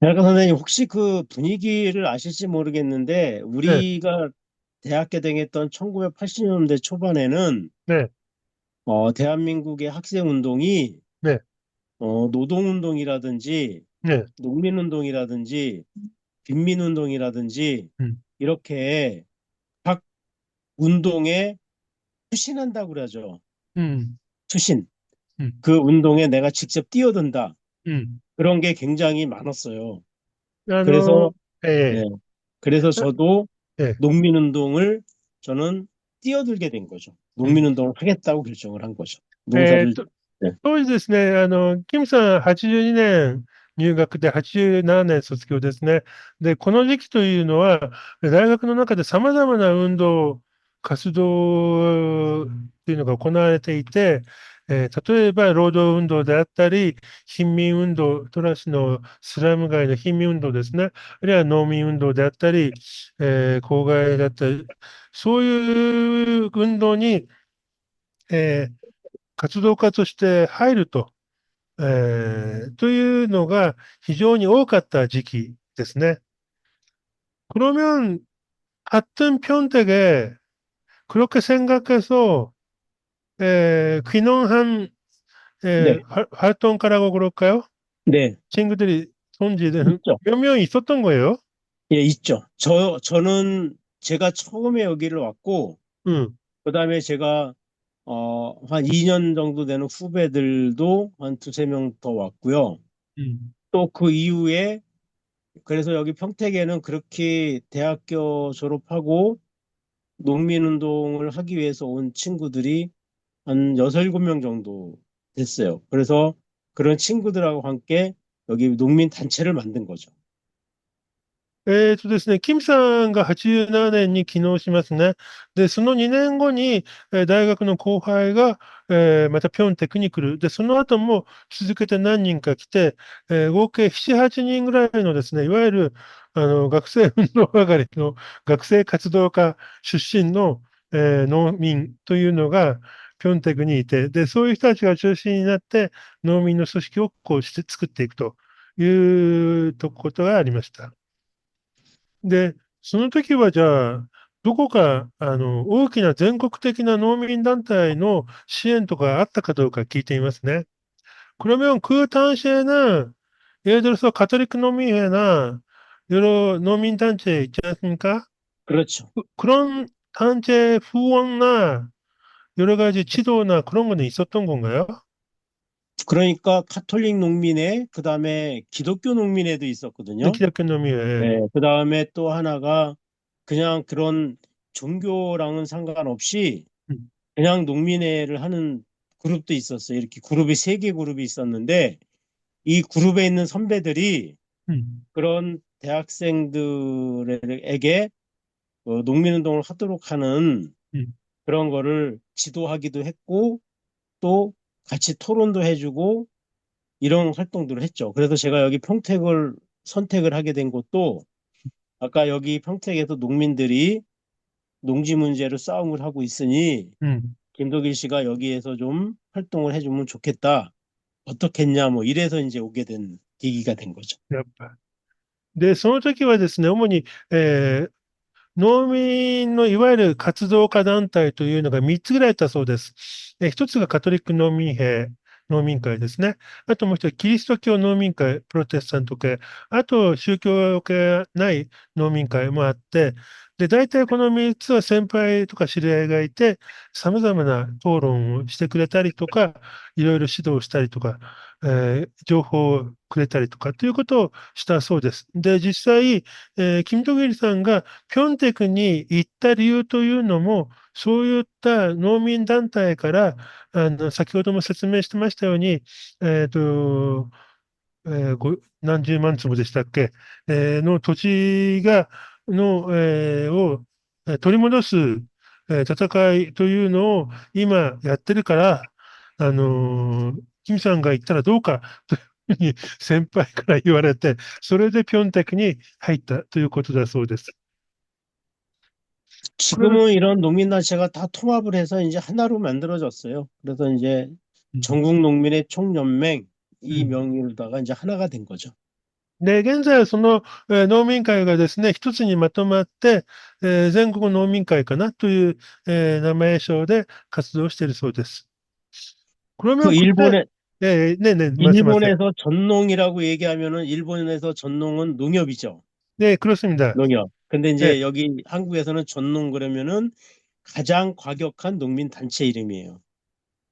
대학가 선생님 혹시 그 분위기를 아실지 모르겠는데 네, 우리가 대학교 다녔던 1980년대 초반에는 네, 대한민국의 학생 운동이 네, 노동운동이라든지 네, 농민운동이라든지 빈민운동이라든지 음, 이렇게 각 운동에 투신한다고 그러죠. 음, 투신. 음, 그 운동에 내가 직접 뛰어든다. 음. 그런 게 굉장히 많았어요. あ 그래서 の、え 예, え、 그래서 저도 ええ、 농민운동을 저는 뛰어들게 된 거죠. うん。 농민운동을 하겠다고 결정을 한 거죠. えー 농사를 と、네, 当時ですね、キムさん82年入学で87年卒業ですね。で、この時期というのは、大学の中で様々な運動、活動というのが行われていて、例えば労働運動であったり、貧民運動、トラスのスラム街の貧民運動ですね。あるいは農民運動であったり、公害だったり、そういう運動に、えー活動家として入ると、というのが非常に多かった時期ですね。그러면 같은 평택에 그렇게 생각해서 귀농한 네, 활동가라고 그럴까요? 네, 친구들이 손지는 있죠. 몇 명 있었던 거예요. 예, 있죠. 저는 제가 처음에 여기를 왔고, 응, 그 다음에 제가, 한 2년 정도 되는 후배들도 한 두세 명 더 왔고요. 응, 또 그 이후에, 그래서 여기 평택에는 그렇게 대학교 졸업하고 농민운동을 하기 위해서 온 친구들이 한 6, 7명 정도 됐어요. 그래서 그런 친구들하고 함께 여기 농민단체를 만든 거죠. ですね、キムさんが87年に帰農しますね。で、その2年後に、大学の後輩が、またピョンテクに来る。で、その後も続けて何人か来て、合計7、8人ぐらいのですね、いわゆる、学生運動上がりの学生活動家出身の、農民というのが、ピョンテクにいて、で、そういう人たちが中心になって、農民の組織をこうして作っていくということがありました。で、その時はじゃあ、どこか、大きな全国的な農民団体の支援とかあったかどうか聞いてみますね. 그러면 그 당시에는 예를 들어서 가톨릭 농민회나 여러 농민단체 있지 않습니까? 그렇죠. 그런 단체 후원나 여러 가지 지도나 그런 거는 있었던 건가요? 그러니까 카톨릭 농민회, 그 다음에 기독교 농민회도 네, 있었거든요. 기독교 농민회. 네, 그 다음에 또 하나가 그냥 그런 종교랑은 상관없이 음, 그냥 농민회를 하는 그룹도 있었어요. 이렇게 그룹이 3개 그룹이 있었는데 이 그룹에 있는 선배들이 음, 그런 대학생들에게 농민운동을 하도록 하는 음. 그런 거를 지도하기도 했고 또 같이 토론도 해주고 이런 활동들을 했죠. 그래서 제가 여기 평택을 선택을 하게 된 것도 아까 여기 평택에서 농민들이 농지 문제로 싸움을 하고 있으니 음. 김덕일 씨가 여기에서 좀 활동을 해주면 좋겠다. 어떻겠냐 뭐 이래서 이제 오게 된 계기가 된 거죠. やっぱ。で、その時はですね、主に、農民のいわゆる活動家団体というのが3つぐらいあったそうです。1つがカトリック農民兵、農民会ですね。あともう一つ、キリスト教農民会、プロテスタント系。あと、宗教系ない農民会もあって、で、大体この3つは先輩とか知り合いがいて、様々な討論をしてくれたりとか、いろいろ指導したりとか、情報をくれたりとかということをしたそうです。で、実際、キム・トギルさんがピョンテクに行った理由というのも、そういった農民団体から、先ほども説明してましたように、えっと、何十万坪でしたっけ、の土地を取り戻す、戦いというのを今やってるから、キムさんが言ったらどうかというふうに先輩から言われて、それでピョンテクに入ったということだそうです。 지금은 이런 농민단체가 다 통합을 해서 이제 하나로 만들어졌어요. 그래서 이제 전국 농민의 총연맹 이 명의로다가 이제 하나가 된 거죠. で、現在はその、農民会がですね、一つにまとまって、全国農民会かなという、名前称で活動しているそうです。 그러면 그 그때, 네네, 말씀하세요. 일본에서 전농이라고 얘기하면은 일본에서 전농은 농협이죠. 네, 그렇습니다. 농협. 근데 네. 이제 여기 한국에서는 전농 그러면은 가장 과격한 농민 단체 이름이에요.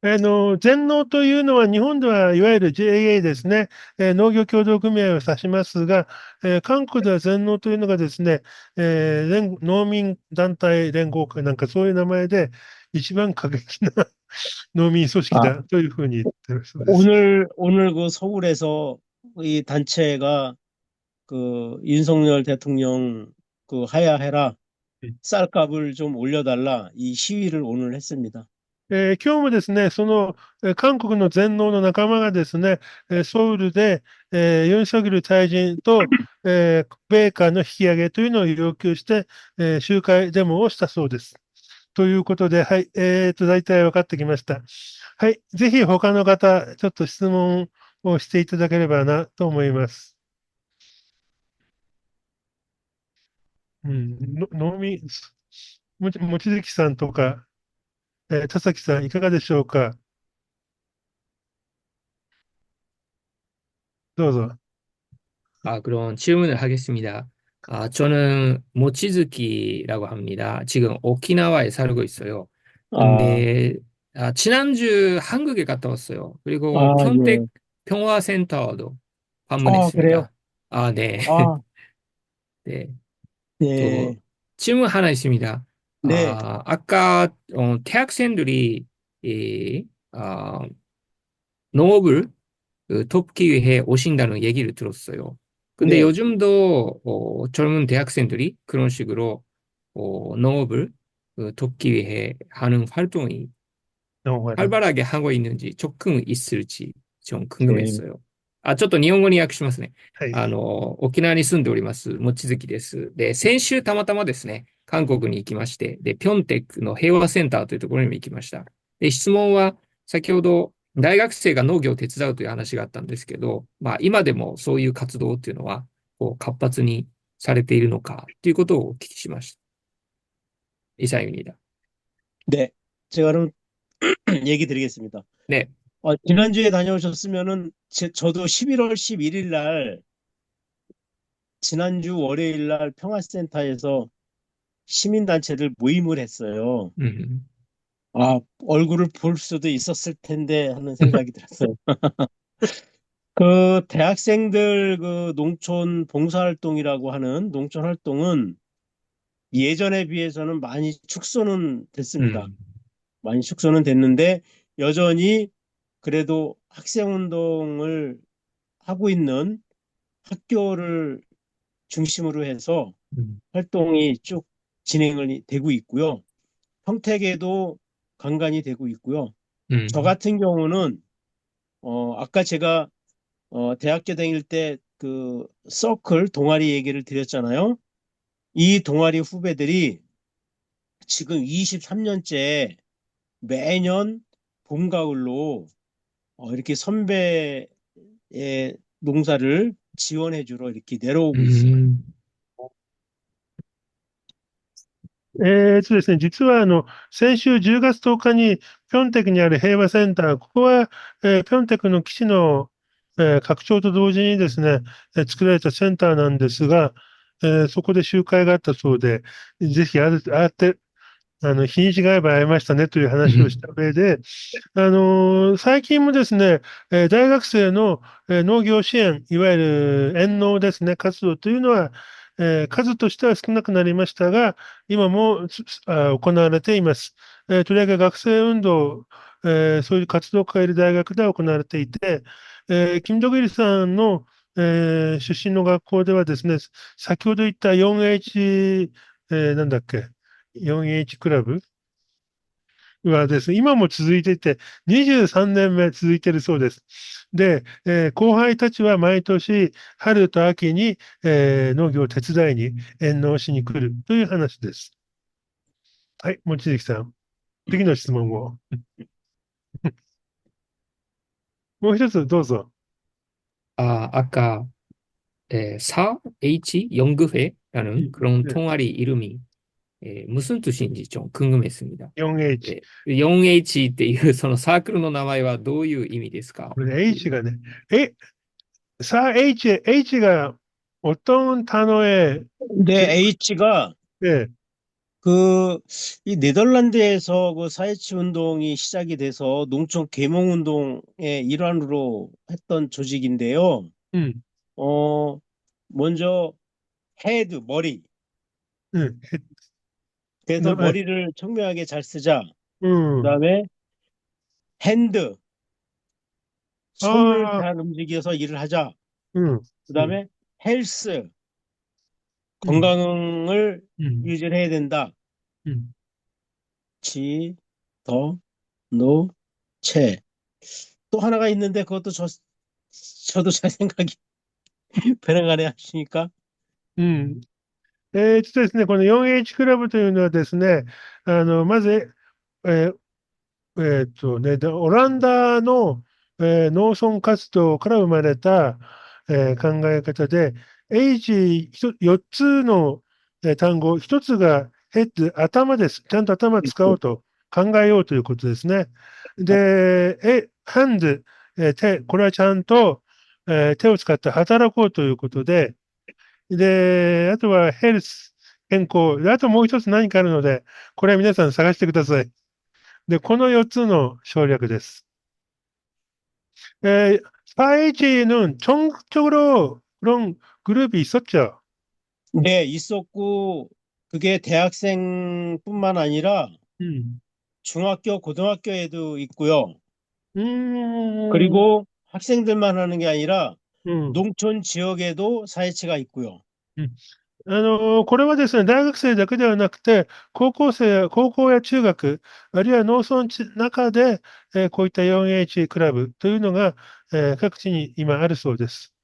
全農というのは、日本ではいわゆる JA ですね、農業協同組合を指しますが、韓国では全農というのがですね、農民団体連合会なんかそういう名前で、一番過激な農民組織だというふうに言ってるそうです。 오늘 그 서울에서 이 단체가 그 윤석열 대통령 그 하야해라 쌀값을 좀 올려달라 이 시위를 오늘 했습니다. 今日もですね、その、韓国の全農の仲間がですね、ソウルで、ユン・ソギル大臣と、米価の引き上げというのを要求して、集会デモをしたそうです。ということで、はい、大体分かってきました。はい、ぜひ他の方、ちょっと質問をしていただければなと思います。農民、望月さんとか、田崎さん、いかがでしょうか。どうぞ。 그럼 질문을 하겠습니다. 저는 모치즈키라고 합니다. 지금 오키나와에 살고 있어요. 근데 지난주 한국에 갔다 왔어요. 그리고 예. 평택 평화센터도 그래요? 방문했습니다. 네. 아, 네. 네. 또 질문 하나 있습니다. 네. 아까 대학생들이 농업을 돕기 위해 오신다는 얘기를 들었어요. 근데 네. 요즘도 젊은 대학생들이 그런 식으로 농업을 돕기 위해 하는 활동이 활발하게 하고 있는지 조금 있을지 좀 궁금했어요. ちょっと日本語に訳しますね。はい。沖縄に住んでおります、望月です。で、先週たまたまですね、韓国に行きまして、で、ピョンテックの平和センターというところにも行きました。で、質問は、先ほど、大学生が農業を手伝うという話があったんですけど、まあ、今でもそういう活動っていうのは、活発にされているのか、ということをお聞きしました。이상입니다. 네. 제가 그럼 얘기 드리겠습니다. 네. 지난주에 다녀오셨으면은 저도 11월 11일 날 지난주 월요일 날 평화센터에서 시민단체들 모임을 했어요. 얼굴을 볼 수도 있었을 텐데 하는 생각이 들었어요. 그 대학생들 그 농촌 봉사활동이라고 하는 농촌 활동은 예전에 비해서는 많이 축소는 됐습니다. 많이 축소는 됐는데 여전히 그래도 학생운동을 하고 있는 학교를 중심으로 해서 활동이 쭉 진행이 되고 있고요. 평택에도 간간히 되고 있고요. 저 같은 경우는 아까 제가 대학교 다닐 때 그 서클 동아리 얘기를 드렸잖아요. 이 동아리 후배들이 지금 23년째 매년 봄, 가을로 이렇게 선배의 농사를 지원해주러 이렇게 내려오고 있어요. ですね、実は先週10月10日にピョンテクにある平和センター、ここは、ピョンテクの基地の、拡張と同時にですね、作られたセンターなんですが、そこで集会があったそうで、ぜひ会って、日にちが合えば会えましたねという話をした上で、最近もですね、大学生の、農業支援、いわゆる遠農ですね、活動というのは、数としては少なくなりましたが、今も行われています。とりわけ学生運動、そういう活動を変える大学では行われていて、キム・ドギルさんの、出身の学校ではですね、先ほど言った 4H、なんだっけ、4H クラブはですね、今も続いていて、23年目続いているそうです。で、後輩たちは毎年、春と秋に、農業を手伝いに遠農しに来るという話です。はい、望月さん。次の質問を。もう一つどうぞ。아까,4H 연구회라는 그런 네. 동아리 이름이 무슨 뜻인지 좀 궁금했습니다. 4H。 4H っていうそのサークルの名前はどういう意味ですか？これ H がね、さあ Hが어떤 단어에, 근데 H가 예, 이 네덜란드에서 그 4.27 운동이 시작이 돼서 농촌 계몽 운동의 일환으로 했던 조직인데요. 음, 어, 먼저 헤드, 머리. 음, 그래서 머리를 청명하게 잘 쓰자. 음, 그다음에 핸드, 손을 아, 잘 움직여서 일을 하자. 음, 그다음에 헬스, 음, 건강을 음, 유지를 해야 된다. 음. 지, 더, 노, 채. 또 하나가 있는데 그것도 저도 잘 생각이 변해가네 하시니까. うん。ですね、この 4H クラブというのはですね、まず、えーオランダの、農村活動から生まれた、考え方で、H 4つの、単語、1つがヘッド、頭です。ちゃんと頭使おうと、考えようということですね。で、ハンド、手、これはちゃんと、手を使って働こうということで、で、あとはヘルス、健康。であともう一つ何かあるので、これは皆さん探してください。で、この4つの省略です。4H는 전국적으로 그런 그룹이 있었죠. 네, 있었고, 그게 대학생뿐만 아니라 음. 중학교, 고등학교에도 있고요. 음, 그리고 학생들만 하는 게 아니라 음, 농촌 지역에도 사회치가 있고요. これはですね、大学生だけではなくて、高校や中学、あるいは農村地中で、こういった 4H クラブというのが、各地に今あるそうです。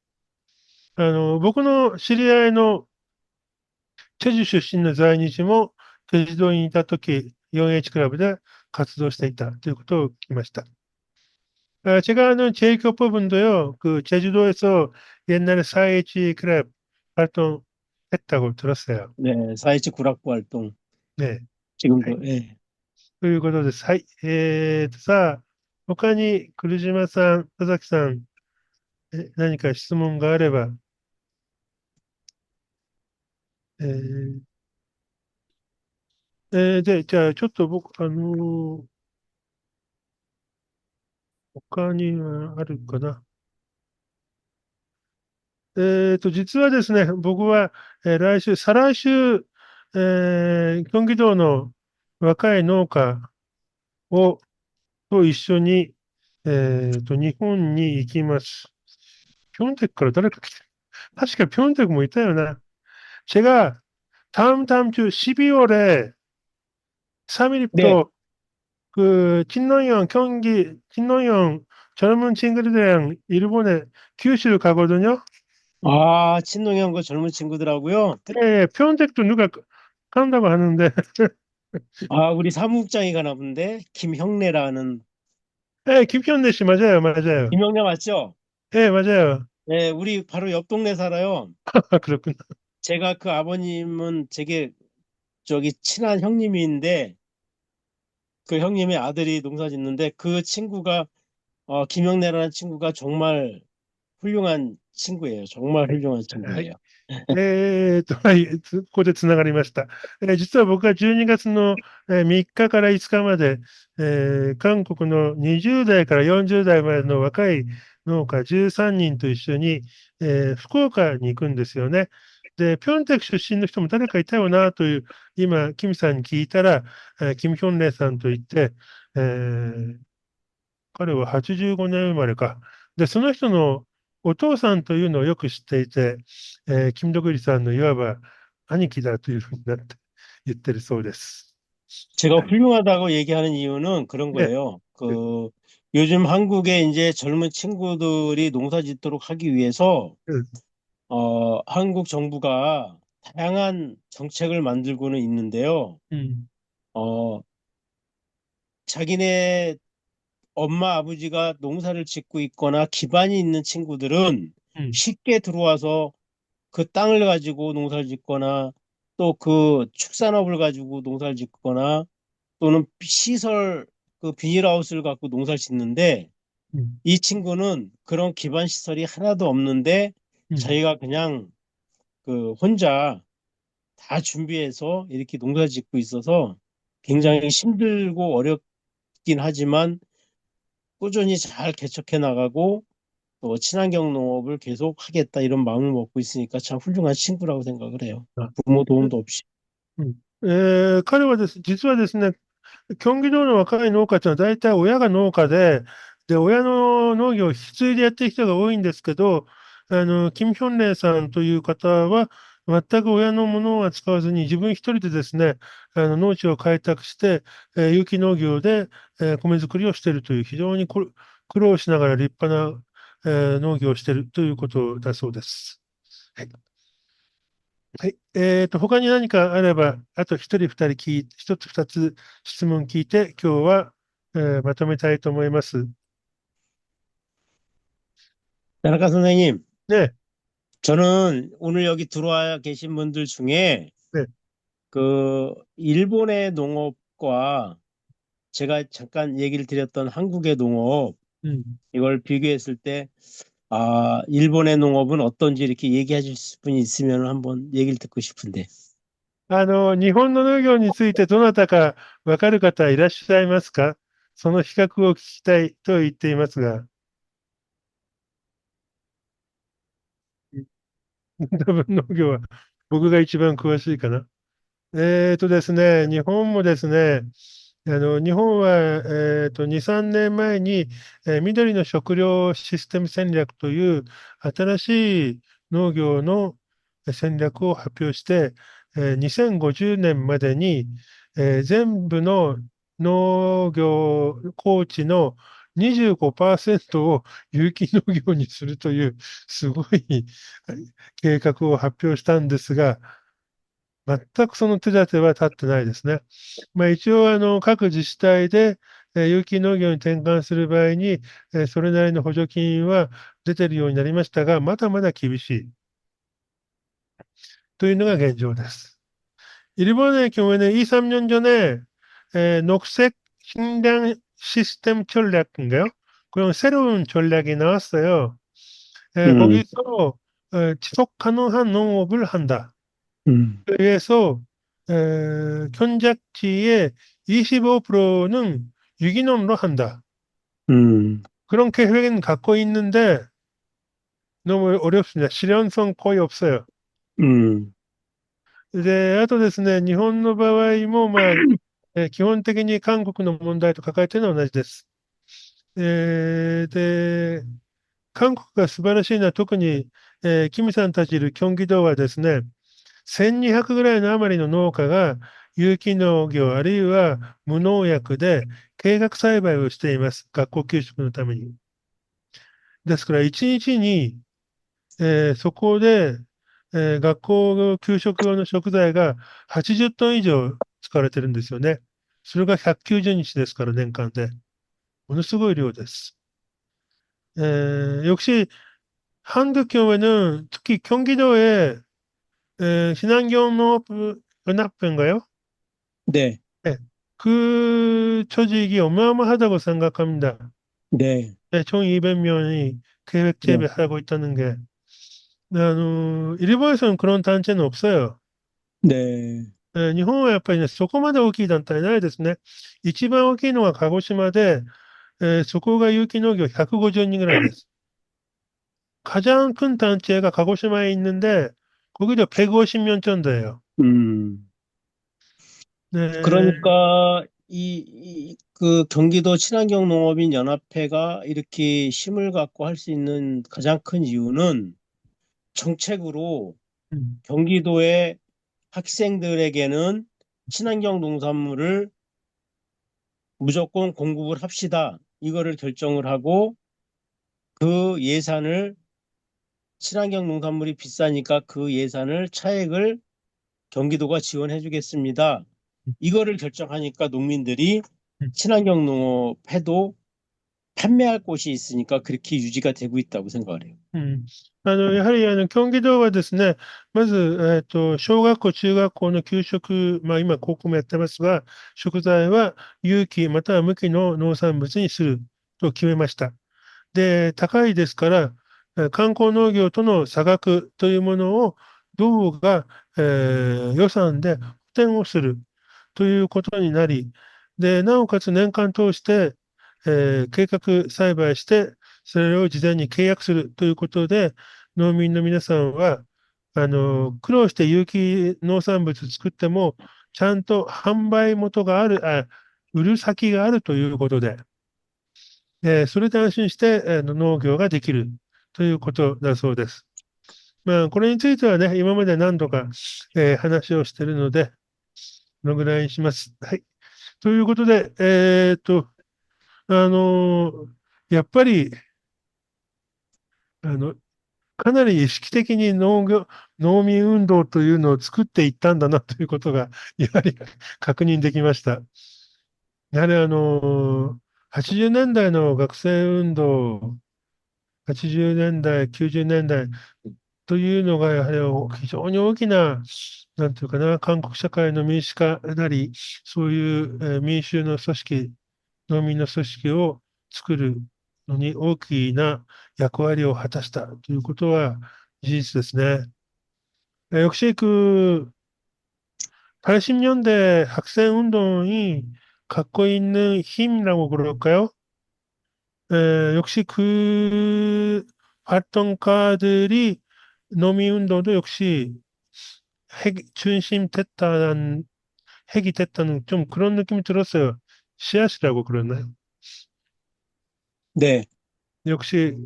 僕の知り合いのチェジュ出身の在日も、제주도에いたとき、4H クラブで活動していたということを聞きました。제가 아는 제이교법은도요, 제주도에서 옛날에 4H 클럽 활동했다고 들었어요. 네, 사회치 구락부 활동. 네. 지금도, 예. ということです。はい。さあ、他に、来島さん、田崎さん、何か質問があれば、えーじゃあ、ちょっと僕、他にはあるかな。実はですね、僕は、再来週、キョンギ道の若い農家と一緒に、日本に行きます。ピョンテクから誰か来てる。確かピョンテクもいたよな。제가 다음 주 12월에 네, 3일부터 친노형 젊은 친구들이랑 일본에 규슈를 가거든요. 아, 친동형 그 젊은 친구들하고요. 예, 표현택도 누가 간다고 하는데, 아, 우리 사무국장이 가나 본데, 김형래라는, 예, 김현대 씨 맞아요, 맞아요. 김형래 맞죠? 예, 맞아요. 네, 우리 바로 옆 동네 살아요. 그렇구나. 제가 그 아버님은 제게 저기 친한 형님인데, 그 형님의 아들이 농사 짓는데, 그 친구가, 김형래라는 친구가 정말 훌륭한 친구예요. 정말 훌륭한 は 친구예요. い。はい、ここでつながりました。実は僕は12月の3日から5日まで、韓国の20代から40代までの若い農家13人と一緒に、福岡に行くんですよね。で、ピョンテク出身の人も誰かいたよなという、今、キムさんに聞いたら、キム・ヒョンレイさんといって、彼は85年生まれか。で、その人のお父さんというのをよく知っていて、キム・ドクリさんのいわば兄貴だというふうになって言ってるそうです。 제가 훌륭하다고 얘기하는 이유는 그런 ね、 거예요. 요즘 한국에 이제 젊은 친구들이 농사 짓도록 하기 위해서, うん、 한국 정부가 다양한 정책을 만들고는 있는데요. うん、 어, 자기네 엄마 아버지가 농사를 짓고 있거나 기반이 있는 친구들은 うん、 쉽게 들어와서 그 땅을 가지고 농사를 짓거나 또 그 축산업을 가지고 농사를 짓거나 또는 시설 그 비닐하우스를 갖고 농사를 짓는데 うん、 이 친구는 그런 기반 시설이 하나도 없는데 うん、 자기가 그냥 그 혼자 다 준비해서 이렇게 농사를 짓고 있어서 굉장히 힘들고 어렵긴 하지만 꾸준히 잘 개척해 나가고 또 친환경 농업을 계속 하겠다 이런 마음을 먹고 있으니까 참 훌륭한 친구라고 생각을 해요. あ、 부모 도움도 없이. うん、彼はです、実はですね、キョンギ道の若い農家っていうのは大体親が農家で、で、親の農業を引き継いでやってる人が多いんですけど、キム・ヒョンレイさんという方は、全く親のものは使わずに自分一人でですね、農地を開拓して、有機農業で、米作りをしているという非常に苦労しながら立派な、農業をしているということだそうです。はい。はい。他に何かあれば、あと一人二人一つ二つ質問聞いて、今日は、まとめたいと思います。 나라카 선생님, ね、 저는 오늘 여기 들어와 계신 분들 중에 네. 그 일본의 농업과 제가 잠깐 얘기를 드렸던 한국의 농업 うん。 이걸 비교했을 때 일본의 농업은 어떤지 이렇게 얘기해 주실 분이 있으면 한번 얘기를 듣고 싶은데. 日本の農業についてどなたかわかる方いらっしゃいますか？その比較を聞きたいと言っていますが、多分農業は僕が一番詳しいかな。ですね、日本もですね、日本は、2、3年前に、緑の食料システム戦略という新しい農業の戦略を発表して、2050年までに、全部の農業高地の25%を有機農業にするというすごい計画を発表したんですが、全くその手立ては立ってないですね。一応、各自治体で、有機農業に転換する場合に、それなりの補助金は出てるようになりましたが、まだまだ厳しいというのが現状です。일본의 경우에는 2, 3년 전에 녹색 식량 시스템 전략인가요? 그런 새로운 전략이 나왔어요. 거기서 지속 가능한 농업을 한다. 그래서 현작지의 25%는 유기농으로 한다. 그런 계획은 갖고 있는데 너무 어렵습니다. 실현성 거의 없어요. で、あとですね、日本の場合も、基本的に韓国の問題と抱えているのは同じです。で、韓国が素晴らしいのは特に、キムさんたちいるキョンギ道はですね、1200ぐらいの余りの農家が有機農業あるいは無農薬で計画栽培をしています。学校給食のために。ですから、1日に、そこで、学校給食用の食材が80トン以上使われてるんですよね。それが190日ですから、年間で。ものすごい量です。역시 한국 경우에는 특히 경기도에 신안경 농업연합회인가요? 네, 네. 그 조직이 어마어마하다고 생각합니다. 네. 1200명이 계획 네. 재배하고 있다는 게, 일본에서는 그런 단체는 없어요. 네. 日本はやっぱりね、そこまで大きい団体ないですね。一番大きいのは鹿児島で、そこが有機農業150人ぐらいです。가장 큰 단체가鹿児島에 있는데, 거기도 150명 정도예요. 네, 그러니까 그 경기도 친환경 농업인 연합회가 이렇게 힘을 갖고 할 수 있는 가장 큰 이유는 정책으로 음, 경기도의 학생들에게는 친환경 농산물을 무조건 공급을 합시다. 이거를 결정을 하고 그 예산을 친환경 농산물이 비싸니까 그 예산을 차액을 경기도가 지원해 주겠습니다. 이거를 결정하니까 농민들이 음, 친환경 농업해도 판매할 곳이 있으니까 그렇게 유지가 되고 있다고 생각을 해요. やはり、京畿道はですね、まず、小学校、中学校の給食、今、高校もやってますが、食材は有機または無機の農産物にすると決めました。で、高いですから、観光農業との差額というものを、道が、予算で補填をするということになり、で、なおかつ年間通して、計画栽培して、それを事前に契約するということで、農民の皆さんは、苦労して有機農産物作っても、ちゃんと販売元がある、売る先があるということで、それで安心して、農業ができるということだそうです。これについてはね、今まで何度か、話をしているので、このぐらいにします。はい。ということで、あのやっぱり、あの、かなり意識的に農民運動というのを作っていったんだなということが、やはり確認できました。やはり80年代の学生運動、80年代、90年代というのが、やはり非常に大きな、なんていうかな、韓国社会の民主化なり、そういう、民衆の組織、農民の組織を作るのに大きな役割を果たしたということは事実ですね。역시 그 80년대 학생 운동이 갖고 있는 힘이라고 그럴까요? 역시 그 활동가들이 노미운동도 역시 핵이 됐다는 좀 그런 느낌이 들었어요. 씨앗이라고 그러나요? 네. 역시,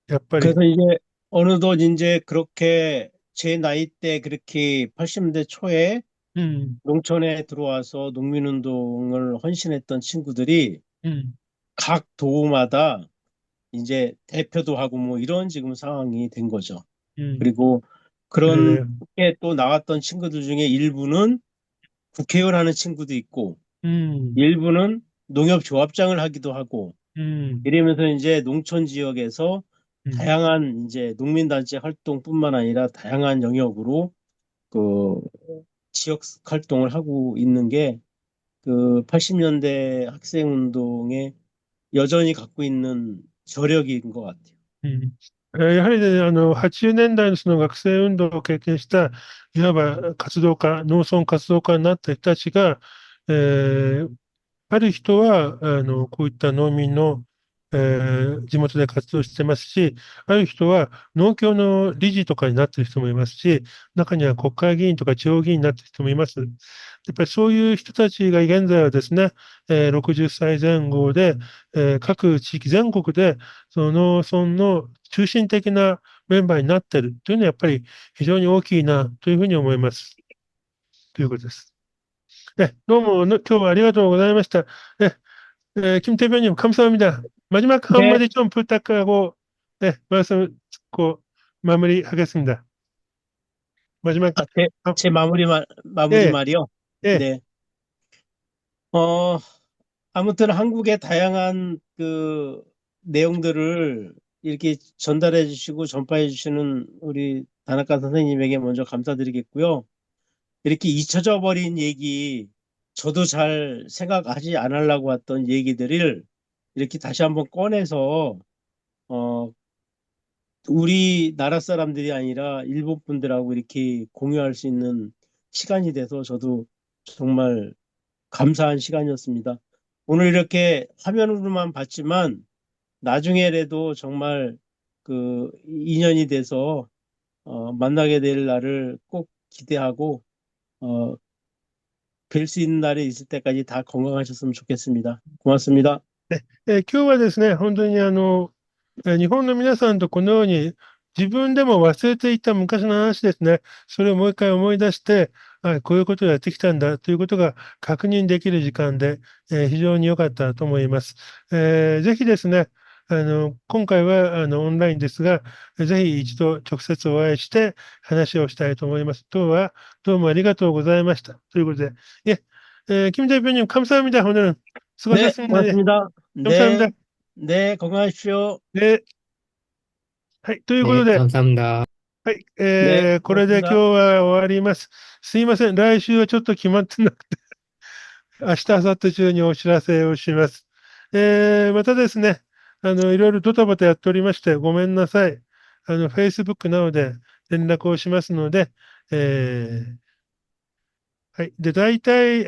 やっぱり、 그래서 이제 어느덧 이제 그렇게 제 나이 때 그렇게 80년대 초에 음, 농촌에 들어와서 농민운동을 헌신했던 친구들이 음, 각 도마다 이제 대표도 하고 뭐 이런 지금 상황이 된 거죠. 음, 그리고 그런 네네. 게 또 나왔던 친구들 중에 일부는 국회의원 하는 친구도 있고, 음, 일부는 농협조합장을 하기도 하고, 음, 이러면서 이제 농촌 지역에서 음, 다양한 이제 농민단체 활동뿐만 아니라 다양한 영역으로 그 지역 활동을 하고 있는 게 그 80년대 학생 운동에 여전히 갖고 있는 저력인 것 같아요. やはりね、80年代のその学生運動を経験した、いわば活動家、農村活動家になった人たちが、ある人は、こういった農民の、地元で活動してますし、ある人は農協の理事とかになっている人もいますし、中には国会議員とか地方議員になっている人もいます。やっぱりそういう人たちが現在はですね、60歳前後で、各地域全国で、その農村の中心的なメンバーになっているというのはやっぱり非常に大きいなというふうに思います。ということです。どうも、今日はありがとうございました。김 대표님, 감사합니다. 마지막 네, 한마디 좀 부탁하고, 말씀 듣고 마무리하겠습니다. 마지막, 아, 제 마무리 예, 말이요. 예, 네. 어, 아무튼 한국의 다양한 그 내용들을 이렇게 전달해 주시고 전파해 주시는 우리 다나카 선생님에게 먼저 감사드리겠고요. 이렇게 잊혀져 버린 얘기, 저도 잘 생각하지 않으려고 했던 얘기들을 이렇게 다시 한번 꺼내서 어, 우리나라 사람들이 아니라 일본 분들하고 이렇게 공유할 수 있는 시간이 돼서 저도 정말 감사한 시간이었습니다. 오늘 이렇게 화면으로만 봤지만 나중에라도 정말 그 인연이 돼서 만나게 될 날을 꼭 기대하고 어, 뵐 수 있는 날이 있을 때까지 다 건강하셨으면 좋겠습니다. 고맙습니다. 今日はですね、本当に日本の皆さんとこのように自分でも忘れていた昔の話ですね、それをもう一回思い出して、こういうことをやってきたんだということが確認できる時間で、非常に良かったと思います。ぜひですね、今回はオンラインですが、ぜひ一度直接お会いして話をしたいと思います。今日はどうもありがとうございました。ということで、김 대표님 감사합니다. 오늘은 네, 수고하셨습니다. 예, 고맙습니다. 감사합니다. 네, 네, 건강하십시오. 네. はい。ということね、で、감사합니다。はい。ね、これで今日は終わります。すいません。来週はちょっと決まってなくて、明日、明後日中にお知らせをします。またですね、いろいろドタバタやっておりまして、ごめんなさい。Facebook などで連絡をしますので、はい。で、大体、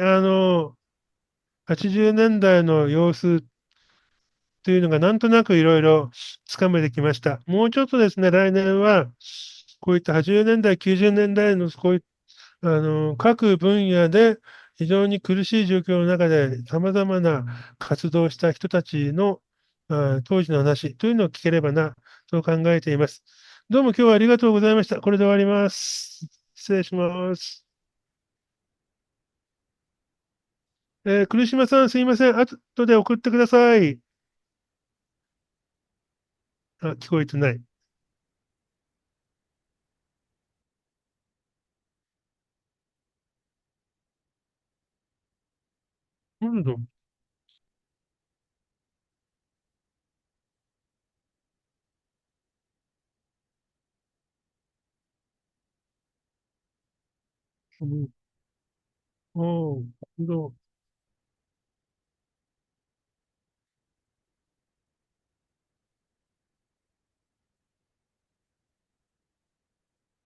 80年代の様子というのがなんとなくいろいろつかめてきました。もうちょっとですね、来年は、こういった80年代、90年代のこういった各分野で非常に苦しい状況の中で様々な活動をした人たちの当時の話というのを聞ければな、そう考えています。どうも今日はありがとうございました。これで終わります。失礼します。栗島さんすいません。後で送ってください。聞こえてない。なんだうん。ああ、なるほど。